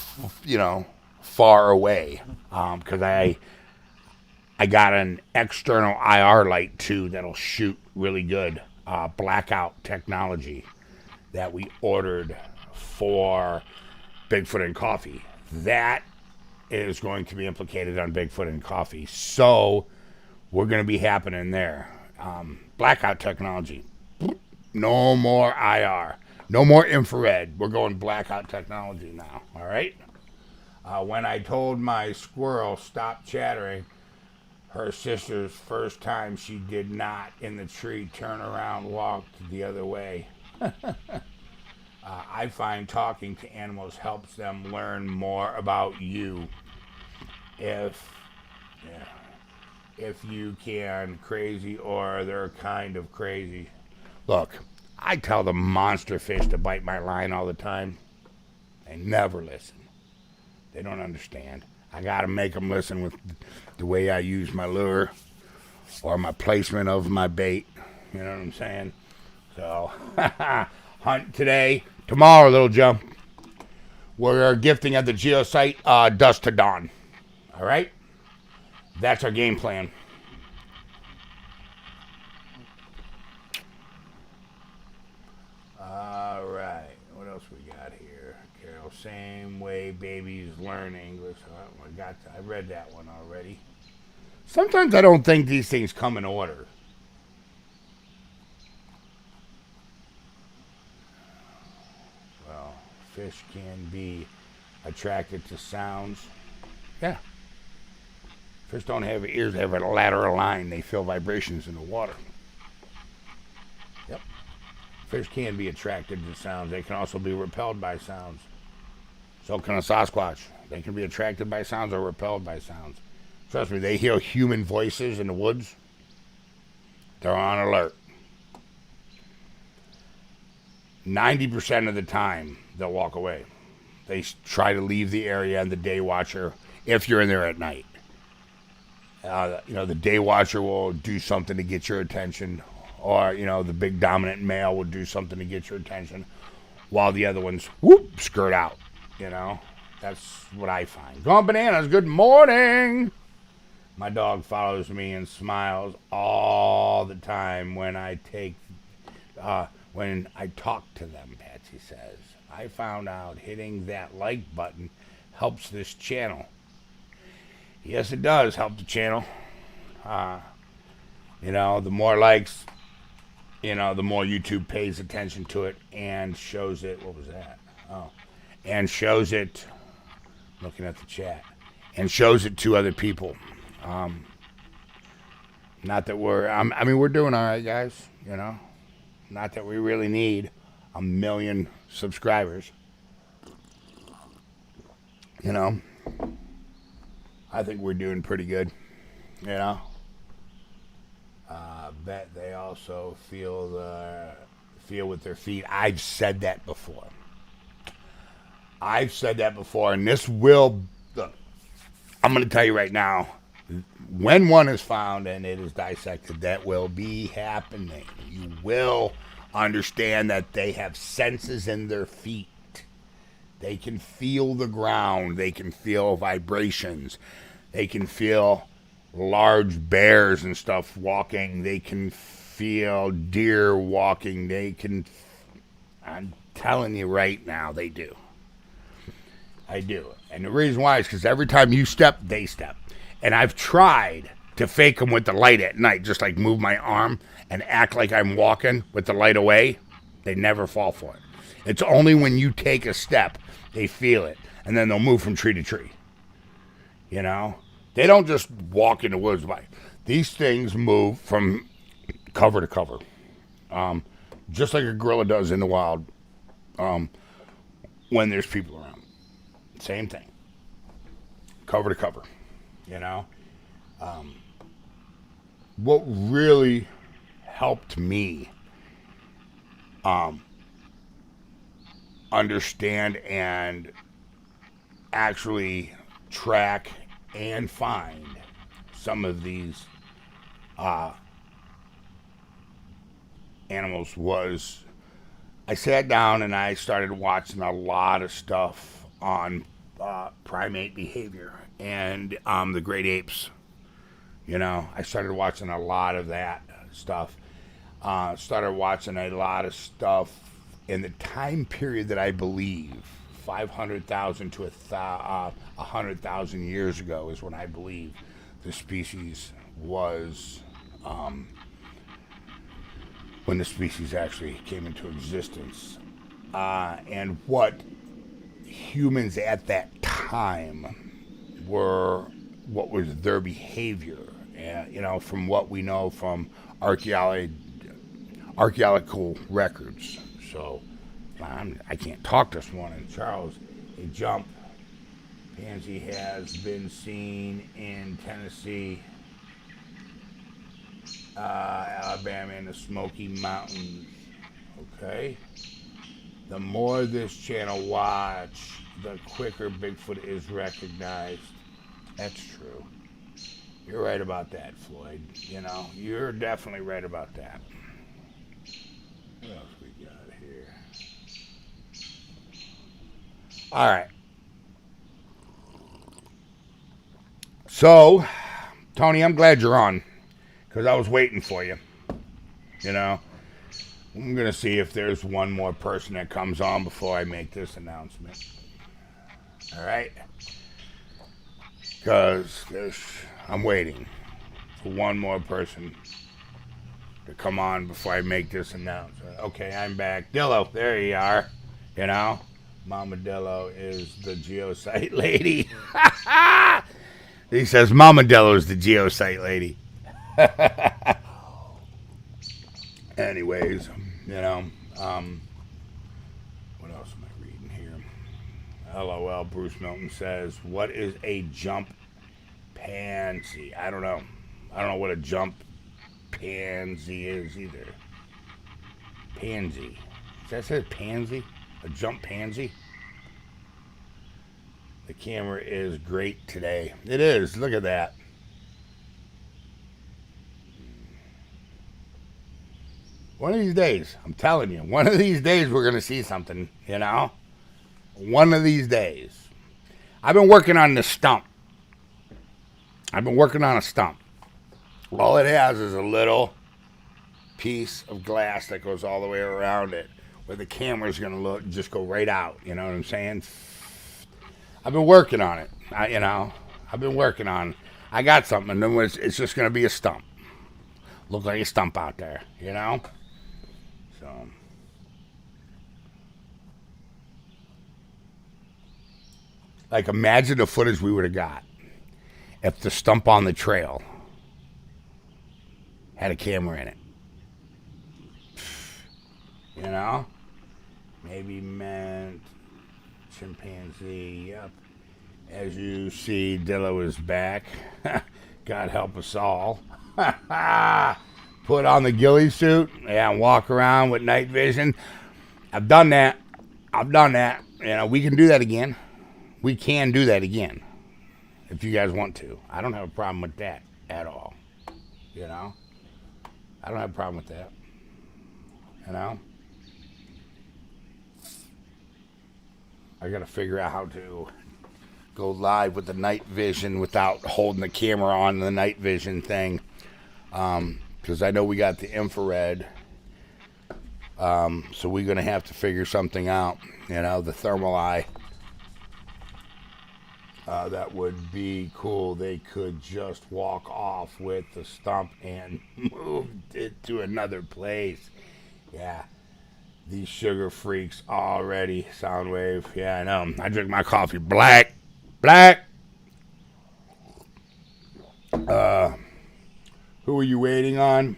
far away, because I got an external IR light too that'll shoot really good, blackout technology that we ordered for Bigfoot and Coffee. That is going to be implicated on Bigfoot and Coffee. So we're going to be happening there. Blackout technology. No more IR. No more infrared. We're going blackout technology now. All right? When I told my squirrel stop chattering, her sister's first time she did not in the tree turn around, walked the other way. I find talking to animals helps them learn more about you. If you can, crazy or they're kind of crazy. Look, I tell the monster fish to bite my line all the time. They never listen. They don't understand. I got to make them listen with the way I use my lure or my placement of my bait. You know what I'm saying? So, hunt today. Tomorrow, Little Joe. We're gifting at the geosite dusk to dawn. All right? That's our game plan. All right. What else we got here? Carol, same way babies learn English. I read that one already. Sometimes I don't think these things come in order. Well, fish can be attracted to sounds. Yeah. Fish don't have ears, they have a lateral line. They feel vibrations in the water. Yep. Fish can be attracted to sounds. They can also be repelled by sounds. So can a Sasquatch. They can be attracted by sounds or repelled by sounds. Trust me, they hear human voices in the woods. They're on alert. 90% of the time, they'll walk away. They try to leave the area and the day watcher, if you're in there at night. The day watcher will do something to get your attention, or the big dominant male will do something to get your attention, while the other ones whoop skirt out. That's what I find. Go on, Bananas. Good morning. My dog follows me and smiles all the time when I talk to them. Patsy says, I found out hitting that like button helps this channel. Yes, it does help the channel. The more likes, the more YouTube pays attention to it and shows it. What was that? Oh, and shows it. Looking at the chat, and shows it to other people. Not that we're doing all right, guys. Not that we really need 1 million subscribers. I think we're doing pretty good. Bet they also feel with their feet. I've said that before. And this will. Look, I'm going to tell you right now. When one is found and it is dissected, that will be happening. You will understand that they have senses in their feet. They can feel the ground. They can feel vibrations. They can feel large bears and stuff walking. They can feel deer walking. I'm telling you right now, they do. I do. And the reason why is because every time you step, they step. And I've tried to fake them with the light at night, just like move my arm and act like I'm walking with the light away. They never fall for it. It's only when you take a step, they feel it. And then they'll move from tree to tree. They don't just walk in the woods. These things move from cover to cover. Just like a gorilla does in the wild when there's people around. Same thing. Cover to cover. What really helped me understand and actually track and find some of these animals was I sat down and I started watching a lot of stuff on primate behavior and the great apes. I started watching a lot of that stuff. Started watching a lot of stuff in the time period that I believe 500,000 to 100,000 years ago is when I believe the species was when the species actually came into existence, and what humans at that time what was their behavior, from what we know from archaeological records. So I can't talk this morning. Charles, a jump pansy has been seen in Tennessee, Alabama, and the Smoky Mountains. Okay. The more this channel watch, the quicker Bigfoot is recognized. That's true. You're right about that, Floyd. You're definitely right about that. What else we got here? All right. So, Tony, I'm glad you're on, because I was waiting for you. I'm going to see if there's one more person that comes on before I make this announcement. All right? Because I'm waiting for one more person to come on before I make this announcement. Okay, I'm back. Dillo, there you are. Mama Dillo is the geosite lady. He says Mama Dillo is the geosite lady. Anyways, what else am I reading here? LOL, Bruce Milton says, what is a jump pansy? I don't know. I don't know what a jump pansy is either. Pansy. Does that say pansy? A jump pansy? The camera is great today. It is. Look at that. One of these days, I'm telling you, one of these days we're going to see something, you know? One of these days. I've been working on this stump. I've been working on a stump. All it has is a little piece of glass that goes all the way around it, where the camera's going to look, just go right out. You know what I'm saying? I've been working on it. I've been working on. I got something, and then it's just going to be a stump. Look like a stump out there, you know. So, like, imagine the footage we would have got if the stump on the trail had a camera in it. You know? Maybe meant chimpanzee. Yep. As you see, Dillo is back. God help us all. Put on the ghillie suit. Yeah, and walk around with night vision. I've done that. You know, we can do that again. We can do that again. If you guys want to. I don't have a problem with that at all. You know? I don't have a problem with that. You know? I gotta figure out how to go live with the night vision without holding the camera on the night vision thing. Because I know we got the infrared. So we're gonna have to figure something out. You know, the thermal eye. That would be cool. They could just walk off with the stump and move it to another place. Yeah. These sugar freaks already. Soundwave. Yeah, I know. I drink my coffee black. Black. Who are you waiting on?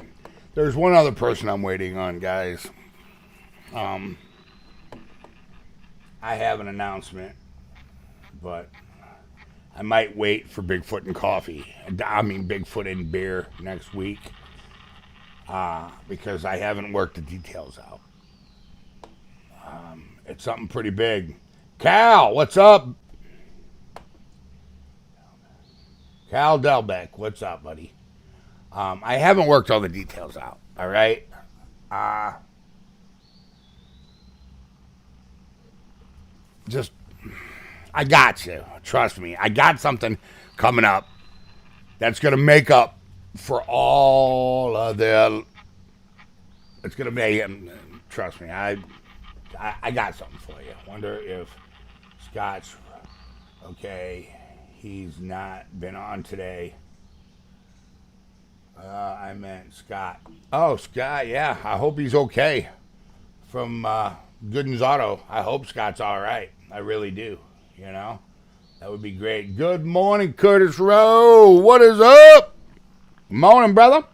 There's one other person I'm waiting on, guys. I have an announcement, but I might wait for Bigfoot and coffee. I mean, Bigfoot and beer next week. Because I haven't worked the details out. It's something pretty big. Cal, what's up? Cal Delbeck, what's up, buddy? I haven't worked all the details out, all right? I got you. Trust me. I got something coming up that's going to make up for all of the... It's going to make... Trust me, I got something for you. Wonder if Scott's okay. He's not been on today. I meant Scott. Oh, Scott, yeah. I hope he's okay. From Gooden's Auto. I hope Scott's all right. I really do. You know? That would be great. Good morning, Curtis Rowe. What is up? Morning, brother.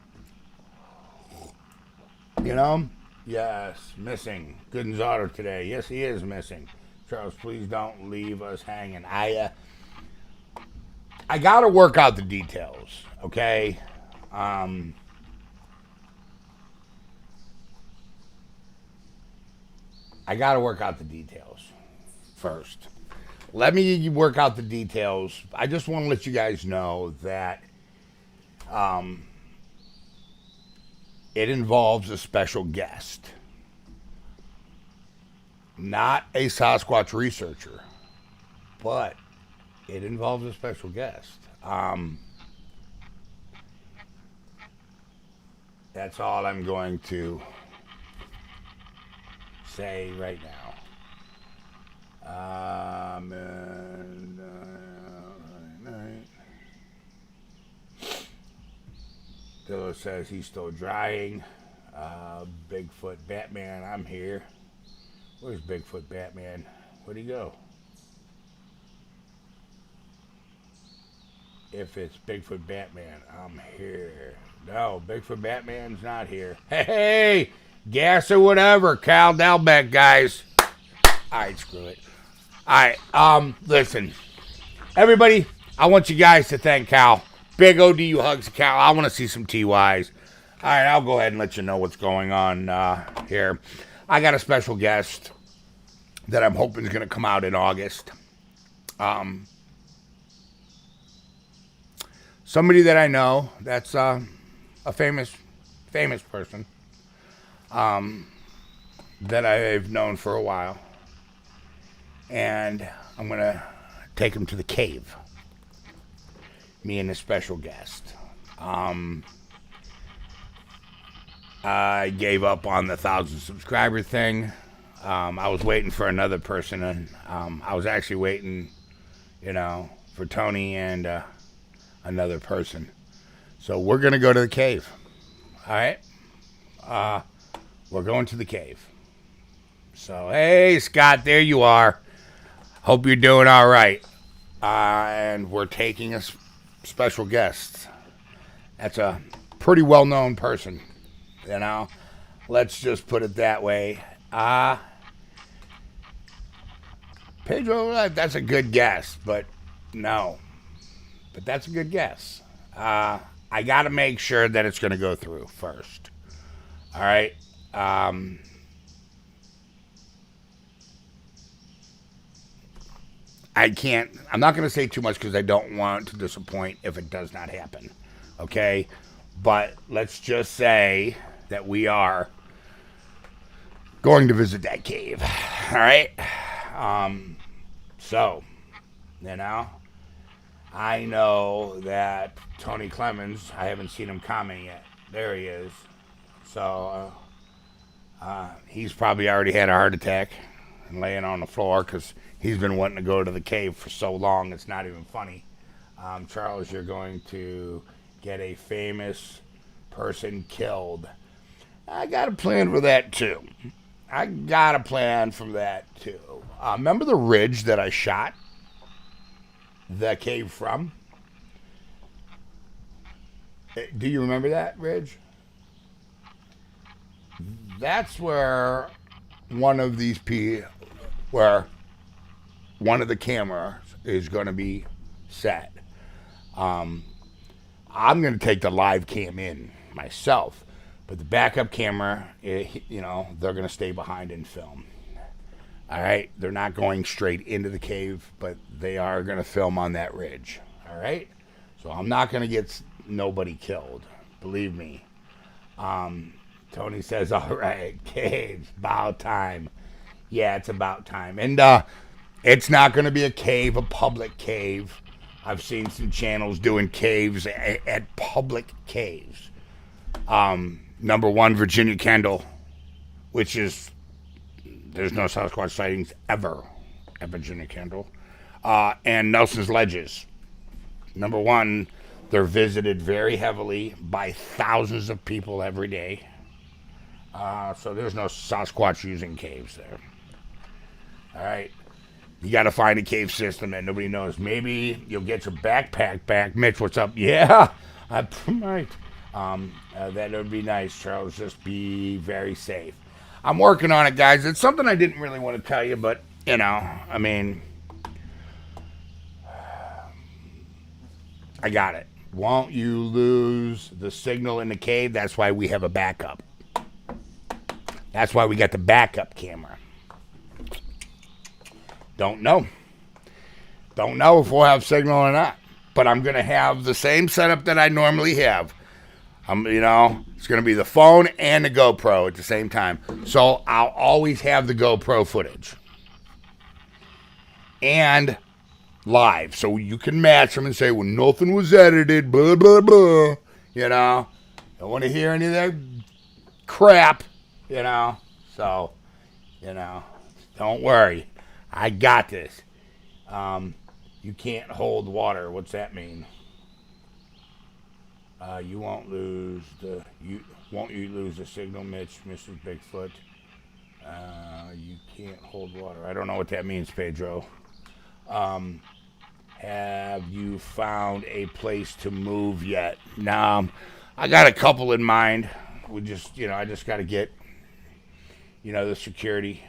You know? Yes, missing. Gooden's Auto today. Yes, he is missing. Charles, please don't leave us hanging. I got to work out the details, okay? I got to work out the details first. Let me work out the details. I just want to let you guys know that it involves a special guest. Not a Sasquatch researcher, but it involves a special guest. That's all I'm going to say right now. Dilla says he's still drying. Bigfoot Batman, I'm here. Where's Bigfoot Batman? Where'd he go? If it's Bigfoot Batman, I'm here. No, Bigfoot Batman's not here. Hey, gas or whatever. Cal Delbeck, guys. All right, screw it. All right, listen. Everybody, I want you guys to thank Cal. Big ODU hugs to Cal. I want to see some TYs. All right, I'll go ahead and let you know what's going on here. I got a special guest that I'm hoping is going to come out in August. Somebody that I know that's a famous person. that I've known for a while. And I'm going to take him to the cave. Me and a special guest. I gave up on the 1,000 subscriber thing. I was waiting for another person, and I was actually waiting, for Tony and another person. So we're going to go to the cave. All right? We're going to the cave. So, hey, Scott, there you are. Hope you're doing all right. And we're taking a special guest. That's a pretty well-known person, Let's just put it that way. Pedro, that's a good guess, but no. But that's a good guess. I got to make sure that it's going to go through first. All right? I'm not going to say too much because I don't want to disappoint if it does not happen. Okay? But let's just say that we are going to visit that cave. All right? So, I know that Tony Clemens, I haven't seen him comment yet. There he is. So, he's probably already had a heart attack and laying on the floor because he's been wanting to go to the cave for so long, it's not even funny. Charles, you're going to get a famous person killed. I got a plan for that, too. Remember the ridge that I shot the cave from? Do you remember that ridge? That's where one of the cameras is going to be set. I'm going to take the live cam in myself, but the backup camera, they're going to stay behind and film. All right, they're not going straight into the cave, but they are going to film on that ridge. All right, so I'm not going to get nobody killed. Believe me. Tony says, "All right, caves, about time." Yeah, it's about time, and it's not going to be a public cave. I've seen some channels doing caves at public caves. Number one, Virginia Kendall, which is, there's no Sasquatch sightings ever at Virginia Kendall. And Nelson's Ledges. Number one, they're visited very heavily by thousands of people every day. So there's no Sasquatch using caves there. All right. You got to find a cave system that nobody knows. Maybe you'll get your backpack back. Mitch, what's up? Yeah, I might. That would be nice, Charles. Just be very safe. I'm working on it, guys. It's something I didn't really want to tell you, but, I got it. Won't you lose the signal in the cave? That's why we have a backup. That's why we got the backup camera. Don't know if we'll have signal or not. But I'm going to have the same setup that I normally have. It's going to be the phone and the GoPro at the same time. So I'll always have the GoPro footage. And live. So you can match them and say, well, nothing was edited, blah, blah, blah. Don't want to hear any of that crap, So, don't worry. I got this. You can't hold water. What's that mean? You won't lose the signal, Mitch, Mr. Bigfoot? You can't hold water. I don't know what that means, Pedro. Have you found a place to move yet? No, I got a couple in mind. I just got to get, the security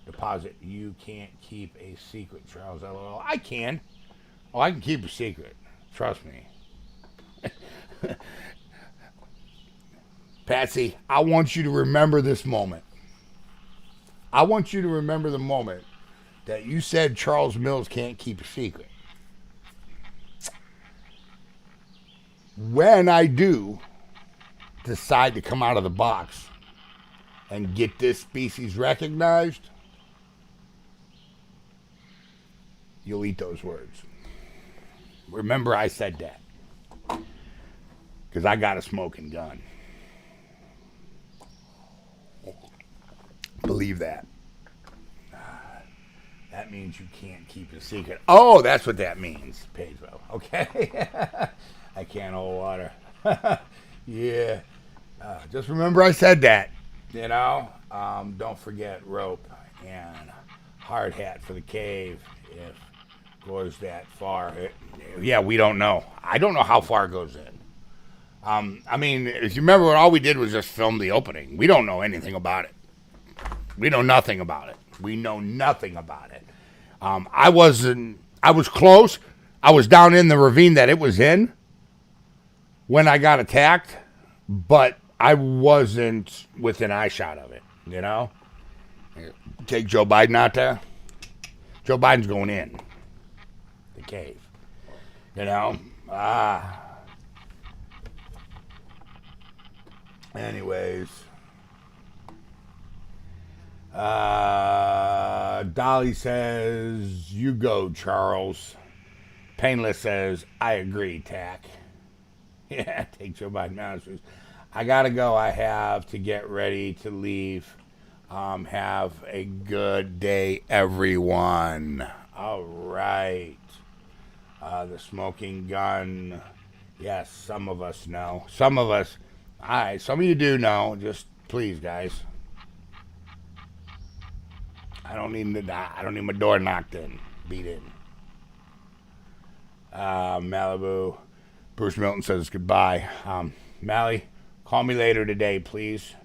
deposit. You can't keep a secret, Charles. LOL. I can. Oh, I can keep a secret. Trust me. Patsy, I want you to remember this moment. I want you to remember the moment that you said Charles Mills can't keep a secret. When I do decide to come out of the box and get this species recognized, you'll eat those words. Remember I said that. Because I got a smoking gun. Believe that. That means you can't keep a secret. Oh, that's what that means, Pedro. Okay? I can't hold water. Yeah. Just remember I said that. You know? Don't forget rope and hard hat for the cave if it goes that far. Yeah, we don't know. I don't know how far it goes in. I mean, if you remember, all we did was just film the opening. We don't know anything about it. We know nothing about it. We know nothing about it. I was close. I was down in the ravine that it was in when I got attacked, but I wasn't within eyeshot of it, you know? Take Joe Biden out there. Joe Biden's going in the cave, you know? Anyways. Dolly says, you go, Charles. Painless says, I agree, Tack. Yeah, take Joe Biden out. I gotta go. I have to get ready to leave. Have a good day, everyone. All right. The smoking gun. Yes, some of us know. Some of us. All right, some of you do know. Just please, guys. I don't need my door knocked in, beat in. Malibu. Bruce Milton says goodbye. Mally, call me later today, please.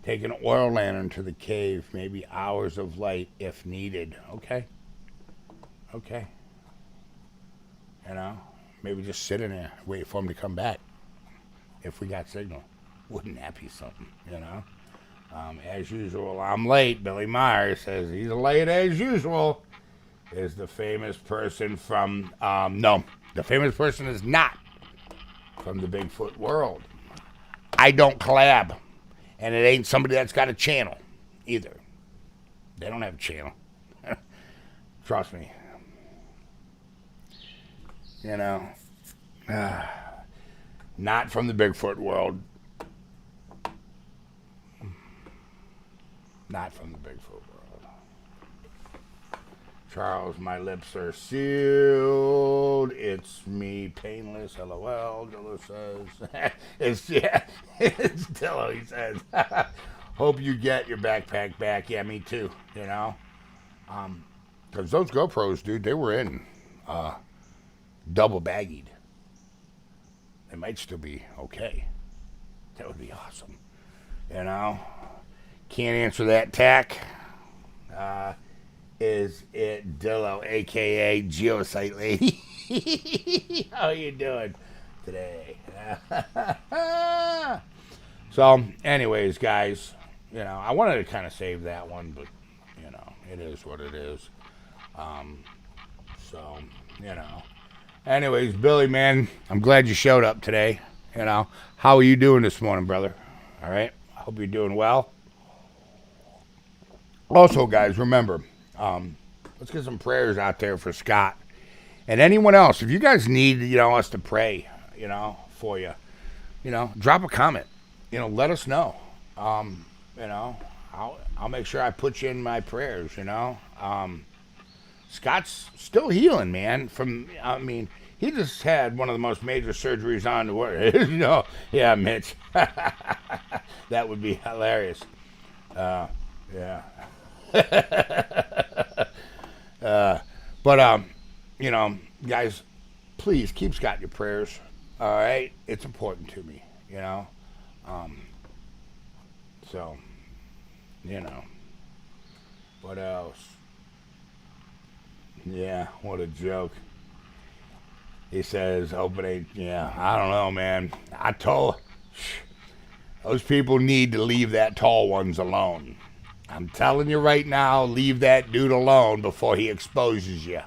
Take an oil lantern to the cave, maybe hours of light if needed. Okay. Okay. You know, maybe just sit in there, wait for him to come back. If we got signal. Wouldn't that be something, you know? As usual, I'm late. Billy Myers says he's late as usual. Is the famous person from, no, the famous person is not from the Bigfoot world. I don't collab. And it ain't somebody that's got a channel either. They don't have a channel. Trust me. You know, not from the Bigfoot world. Not from the Bigfoot world. Charles, my lips are sealed. It's me, painless. LOL. Dillo says. It's Dillo, he says. Hope you get your backpack back. Yeah, me too. You know? Because those GoPros, dude, they were in double baggied. They might still be okay. That would be awesome. You know? Can't answer that, Tack. Is it Dillo, a.k.a. Geosite Lady? How you doing today? So, anyways, guys, you know, I wanted to kind of save that one, but, you know, it is what it is. So, you know. Anyways, Billy, man, I'm glad you showed up today. You know, how are you doing this morning, brother? All right? I hope you're doing well. Also, guys, remember, let's get some prayers out there for Scott and anyone else. If you guys need, you know, us to pray, you know, for you, you know, drop a comment. You know, let us know. You know, I'll make sure I put you in my prayers. You know, Scott's still healing, man. I mean, he just had one of the most major surgeries on the world. You know, yeah, Mitch, that would be hilarious. Yeah. But you know, guys, please keep Scott in your prayers. All right, it's important to me, you know. So, you know, what else? Yeah, what a joke. He says, "Open a." Yeah, I don't know, man. I told those people need to leave that tall ones alone. I'm telling you right now, leave that dude alone before he exposes you.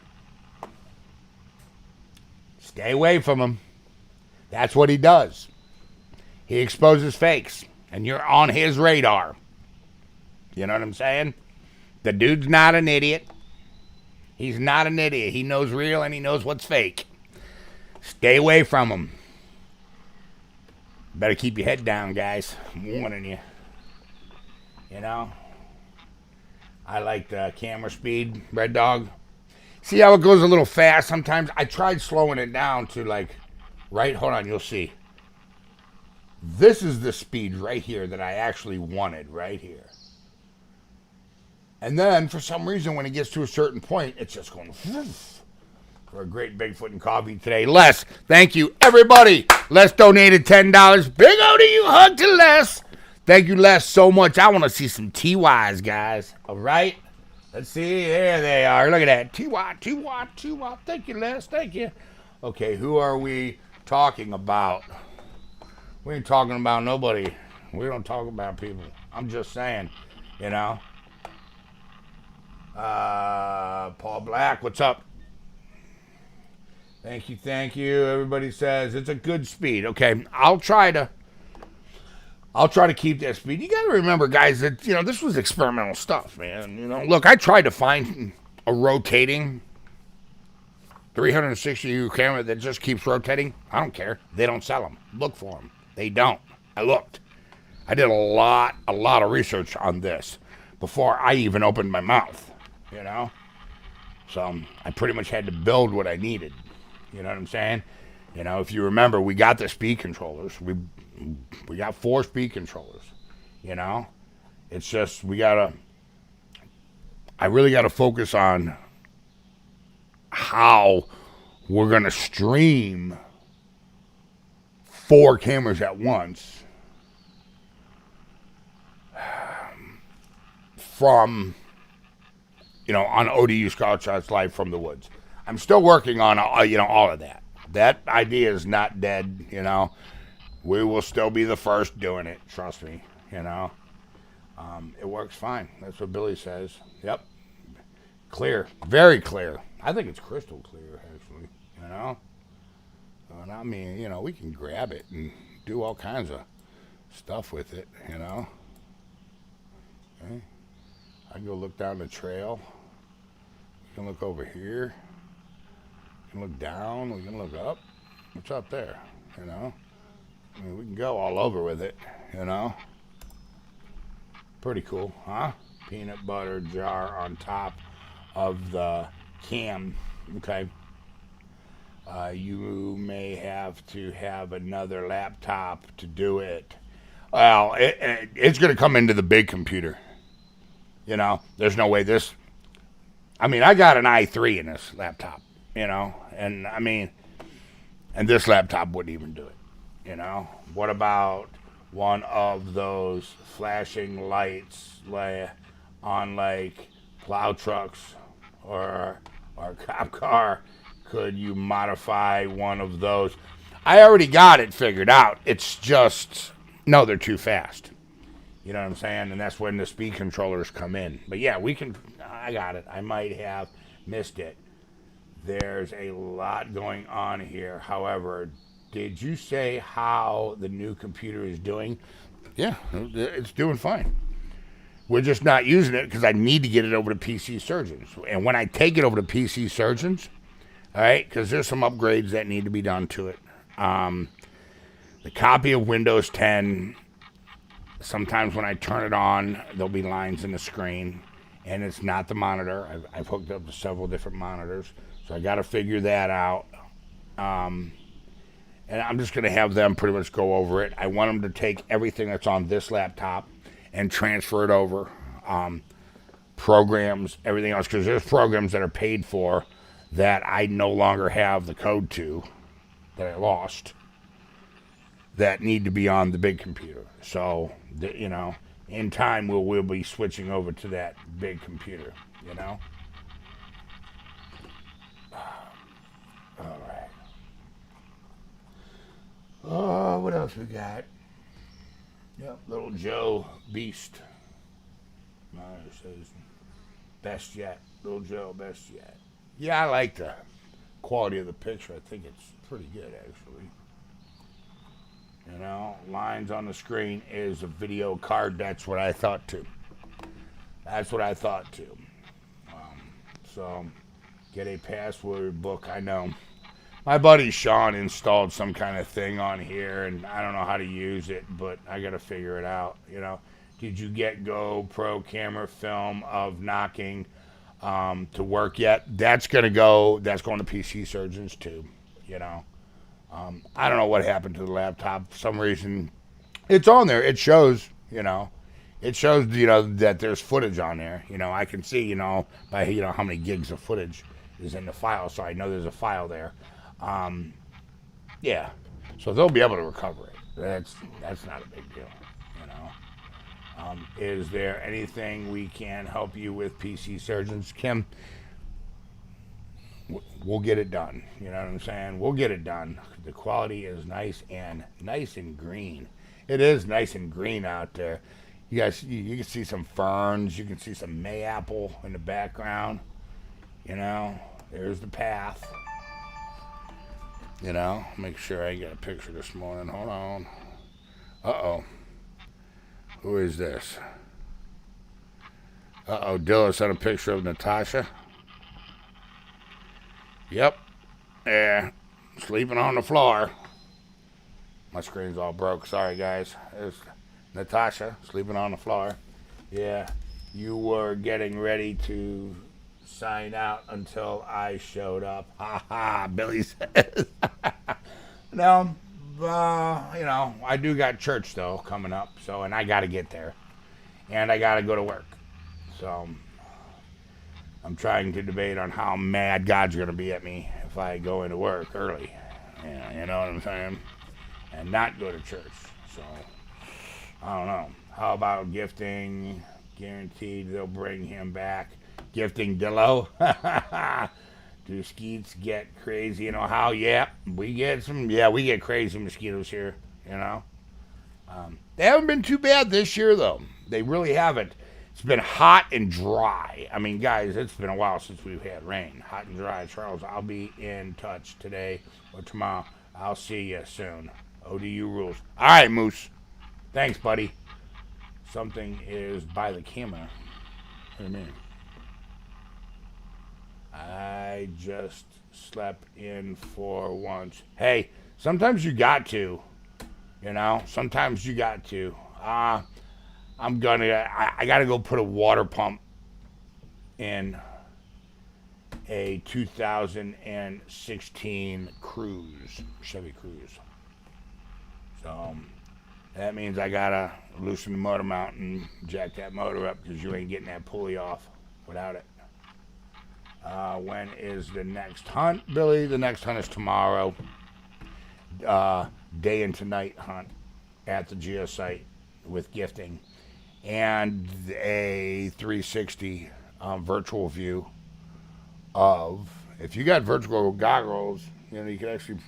Stay away from him. That's what he does. He exposes fakes, and you're on his radar. You know what I'm saying? The dude's not an idiot. He's not an idiot. He knows real and he knows what's fake. Stay away from him. Better keep your head down, guys. I'm warning you. You know? I like the camera speed, Red Dog. See how it goes a little fast sometimes? I tried slowing it down to like, right? Hold on, you'll see. This is the speed right here that I actually wanted, right here. And then, for some reason, when it gets to a certain point, it's just going for a great Bigfoot and coffee today. Les, thank you, everybody. Les donated $10. Big O to you, hug to Les. Thank you, Les, so much. I want to see some TYs, guys. All right? Let's see. There they are. Look at that. TY. Thank you, Les. Thank you. Okay, who are we talking about? We ain't talking about nobody. We don't talk about people. I'm just saying, you know. Paul Black, what's up? Thank you. Everybody says it's a good speed. Okay, I'll try to keep that speed. You got to remember, guys, that this was experimental stuff, man. Look, I tried to find a rotating 360 camera that just keeps rotating. I don't care. They don't sell them. Look for them. They don't. I looked. I did a lot of research on this before I even opened my mouth. So I pretty much had to build what I needed. You know what I'm saying? If you remember, we got the speed controllers. We got 4 speed controllers. It's just I really gotta focus on how we're gonna stream 4 cameras at once from on ODU Scout Shots Live from the Woods. I'm still working on, all of that. That idea is not dead, We will still be the first doing it, trust me, It works fine. That's what Billy says. Yep. Clear. Very clear. I think it's crystal clear, actually, And I mean, we can grab it and do all kinds of stuff with it, Okay. I can go look down the trail. We can look over here. We can look down. We can look up. What's up there? I mean, we can go all over with it. Pretty cool, huh? Peanut butter jar on top of the cam. Okay. You may have to have another laptop to do it. Well, it's going to come into the big computer. There's no way this. I mean, I got an i3 in this laptop, and I mean, and this laptop wouldn't even do it, What about one of those flashing lights on like plow trucks or cop car? Could you modify one of those? I already got it figured out. It's just, no, they're too fast. You know what I'm saying? And that's when the speed controllers come in. But yeah, I got it. I might have missed it. There's a lot going on here. However, did you say how the new computer is doing? Yeah, it's doing fine. We're just not using it because I need to get it over to PC Surgeons. And when I take it over to PC Surgeons, all right, because there's some upgrades that need to be done to it. The copy of Windows 10, sometimes when I turn it on, there'll be lines in the screen, and it's not the monitor. I've hooked up to several different monitors, so I got to figure that out. And I'm just going to have them pretty much go over it. I want them to take everything that's on this laptop and transfer it over. Programs, everything else, because there's programs that are paid for that I no longer have the code to, that I lost, that need to be on the big computer. So, in time we'll be switching over to that big computer, All right. Oh, what else we got? Yep, little Joe Beast. It says, best yet. Little Joe, best yet. Yeah, I like the quality of the picture. I think it's pretty good, actually. Lines on the screen is a video card. That's what I thought, too. That's what I thought too. So, get a password book. I know. My buddy Sean installed some kind of thing on here, and I don't know how to use it, but I got to figure it out. Did you get GoPro camera film of knocking to work yet? That's going to PC surgeons too. I don't know what happened to the laptop. For some reason, it's on there. It shows, that there's footage on there. I can see, by, how many gigs of footage is in the file, so I know there's a file there. Yeah, so they'll be able to recover it. That's not a big deal, Is there anything we can help you with, PC surgeons, Kim? We'll get it done. You know what I'm saying? We'll get it done. The quality is nice and green. It is nice and green out there. You guys, you can see some ferns. You can see some mayapple in the background. There's the path. Make sure I get a picture this morning. Hold on. Uh-oh. Who is this? Uh-oh, Dilla sent a picture of Natasha. Yep. Yeah. Sleeping on the floor. My screen's all broke. Sorry, guys. There's Natasha sleeping on the floor. Yeah. You were getting ready to sign out until I showed up. Ha ha, Billy says. No, I do got church, though, coming up. And I got to get there. And I got to go to work. So I'm trying to debate on how mad God's going to be at me if I go into work early. Yeah, you know what I'm saying? And not go to church. So, I don't know. How about gifting? Guaranteed they'll bring him back. Gifting Dillo. Do skeets get crazy? You know how? Yeah, we get crazy mosquitoes here, They haven't been too bad this year, though. They really haven't. It's been hot and dry. I mean, guys, it's been a while since we've had rain. Hot and dry. Charles, I'll be in touch today or tomorrow. I'll see you soon. ODU rules. All right, Moose. Thanks, buddy. Something is by the camera. What do you mean? I just slept in for once. Hey, sometimes you got to. Sometimes you got to. I got to go put a water pump in a 2016 Chevy Cruze. So that means I got to loosen the motor mount and jack that motor up because you ain't getting that pulley off without it. When is the next hunt, Billy? The next hunt is tomorrow. Day and night hunt at the geosite with gifting and a 360 virtual view of, if you got virtual goggles, you can actually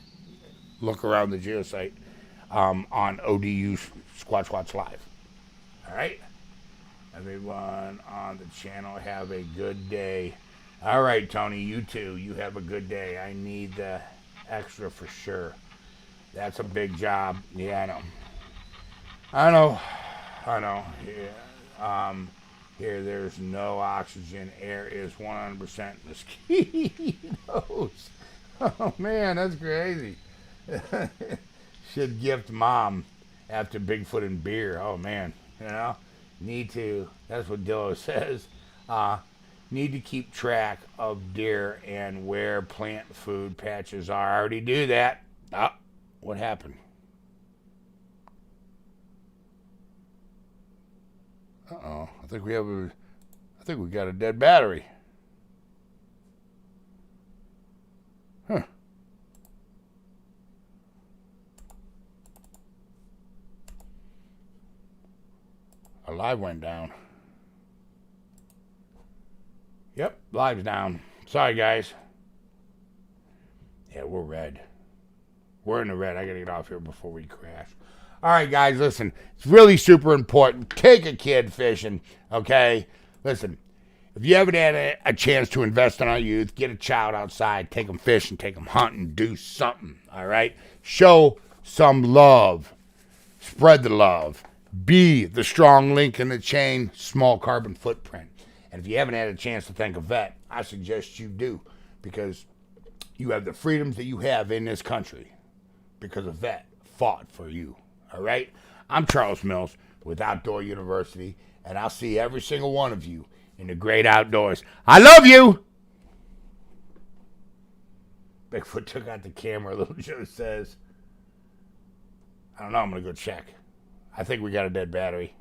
look around the geosite on ODU Squatch Watch Live. All right? Everyone on the channel have a good day. All right, Tony, you too. You have a good day. I need the extra for sure. That's a big job. Yeah, I know. Yeah. Here, there's no oxygen. Air is 100% mosquitoes. Oh, man, that's crazy. Should gift mom after Bigfoot and beer. Oh, man. Need to. That's what Dillo says. Need to keep track of deer and where plant food patches are. I already do that. What happened? Uh-oh. I think we got a dead battery. Huh. Our live went down. Yep, live's down. Sorry, guys. Yeah, we're red. We're in the red. I gotta get off here before we crash. All right, guys, listen. It's really super important. Take a kid fishing, okay? Listen, if you haven't had a chance to invest in our youth, get a child outside, take them fishing, take them hunting, do something, all right? Show some love. Spread the love. Be the strong link in the chain, small carbon footprint. And if you haven't had a chance to thank a vet, I suggest you do, because you have the freedoms that you have in this country because a vet fought for you. All right? I'm Charles Mills with Outdoor University, and I'll see every single one of you in the great outdoors. I love you! Bigfoot took out the camera, Little Joe says. I don't know, I'm going to go check. I think we got a dead battery.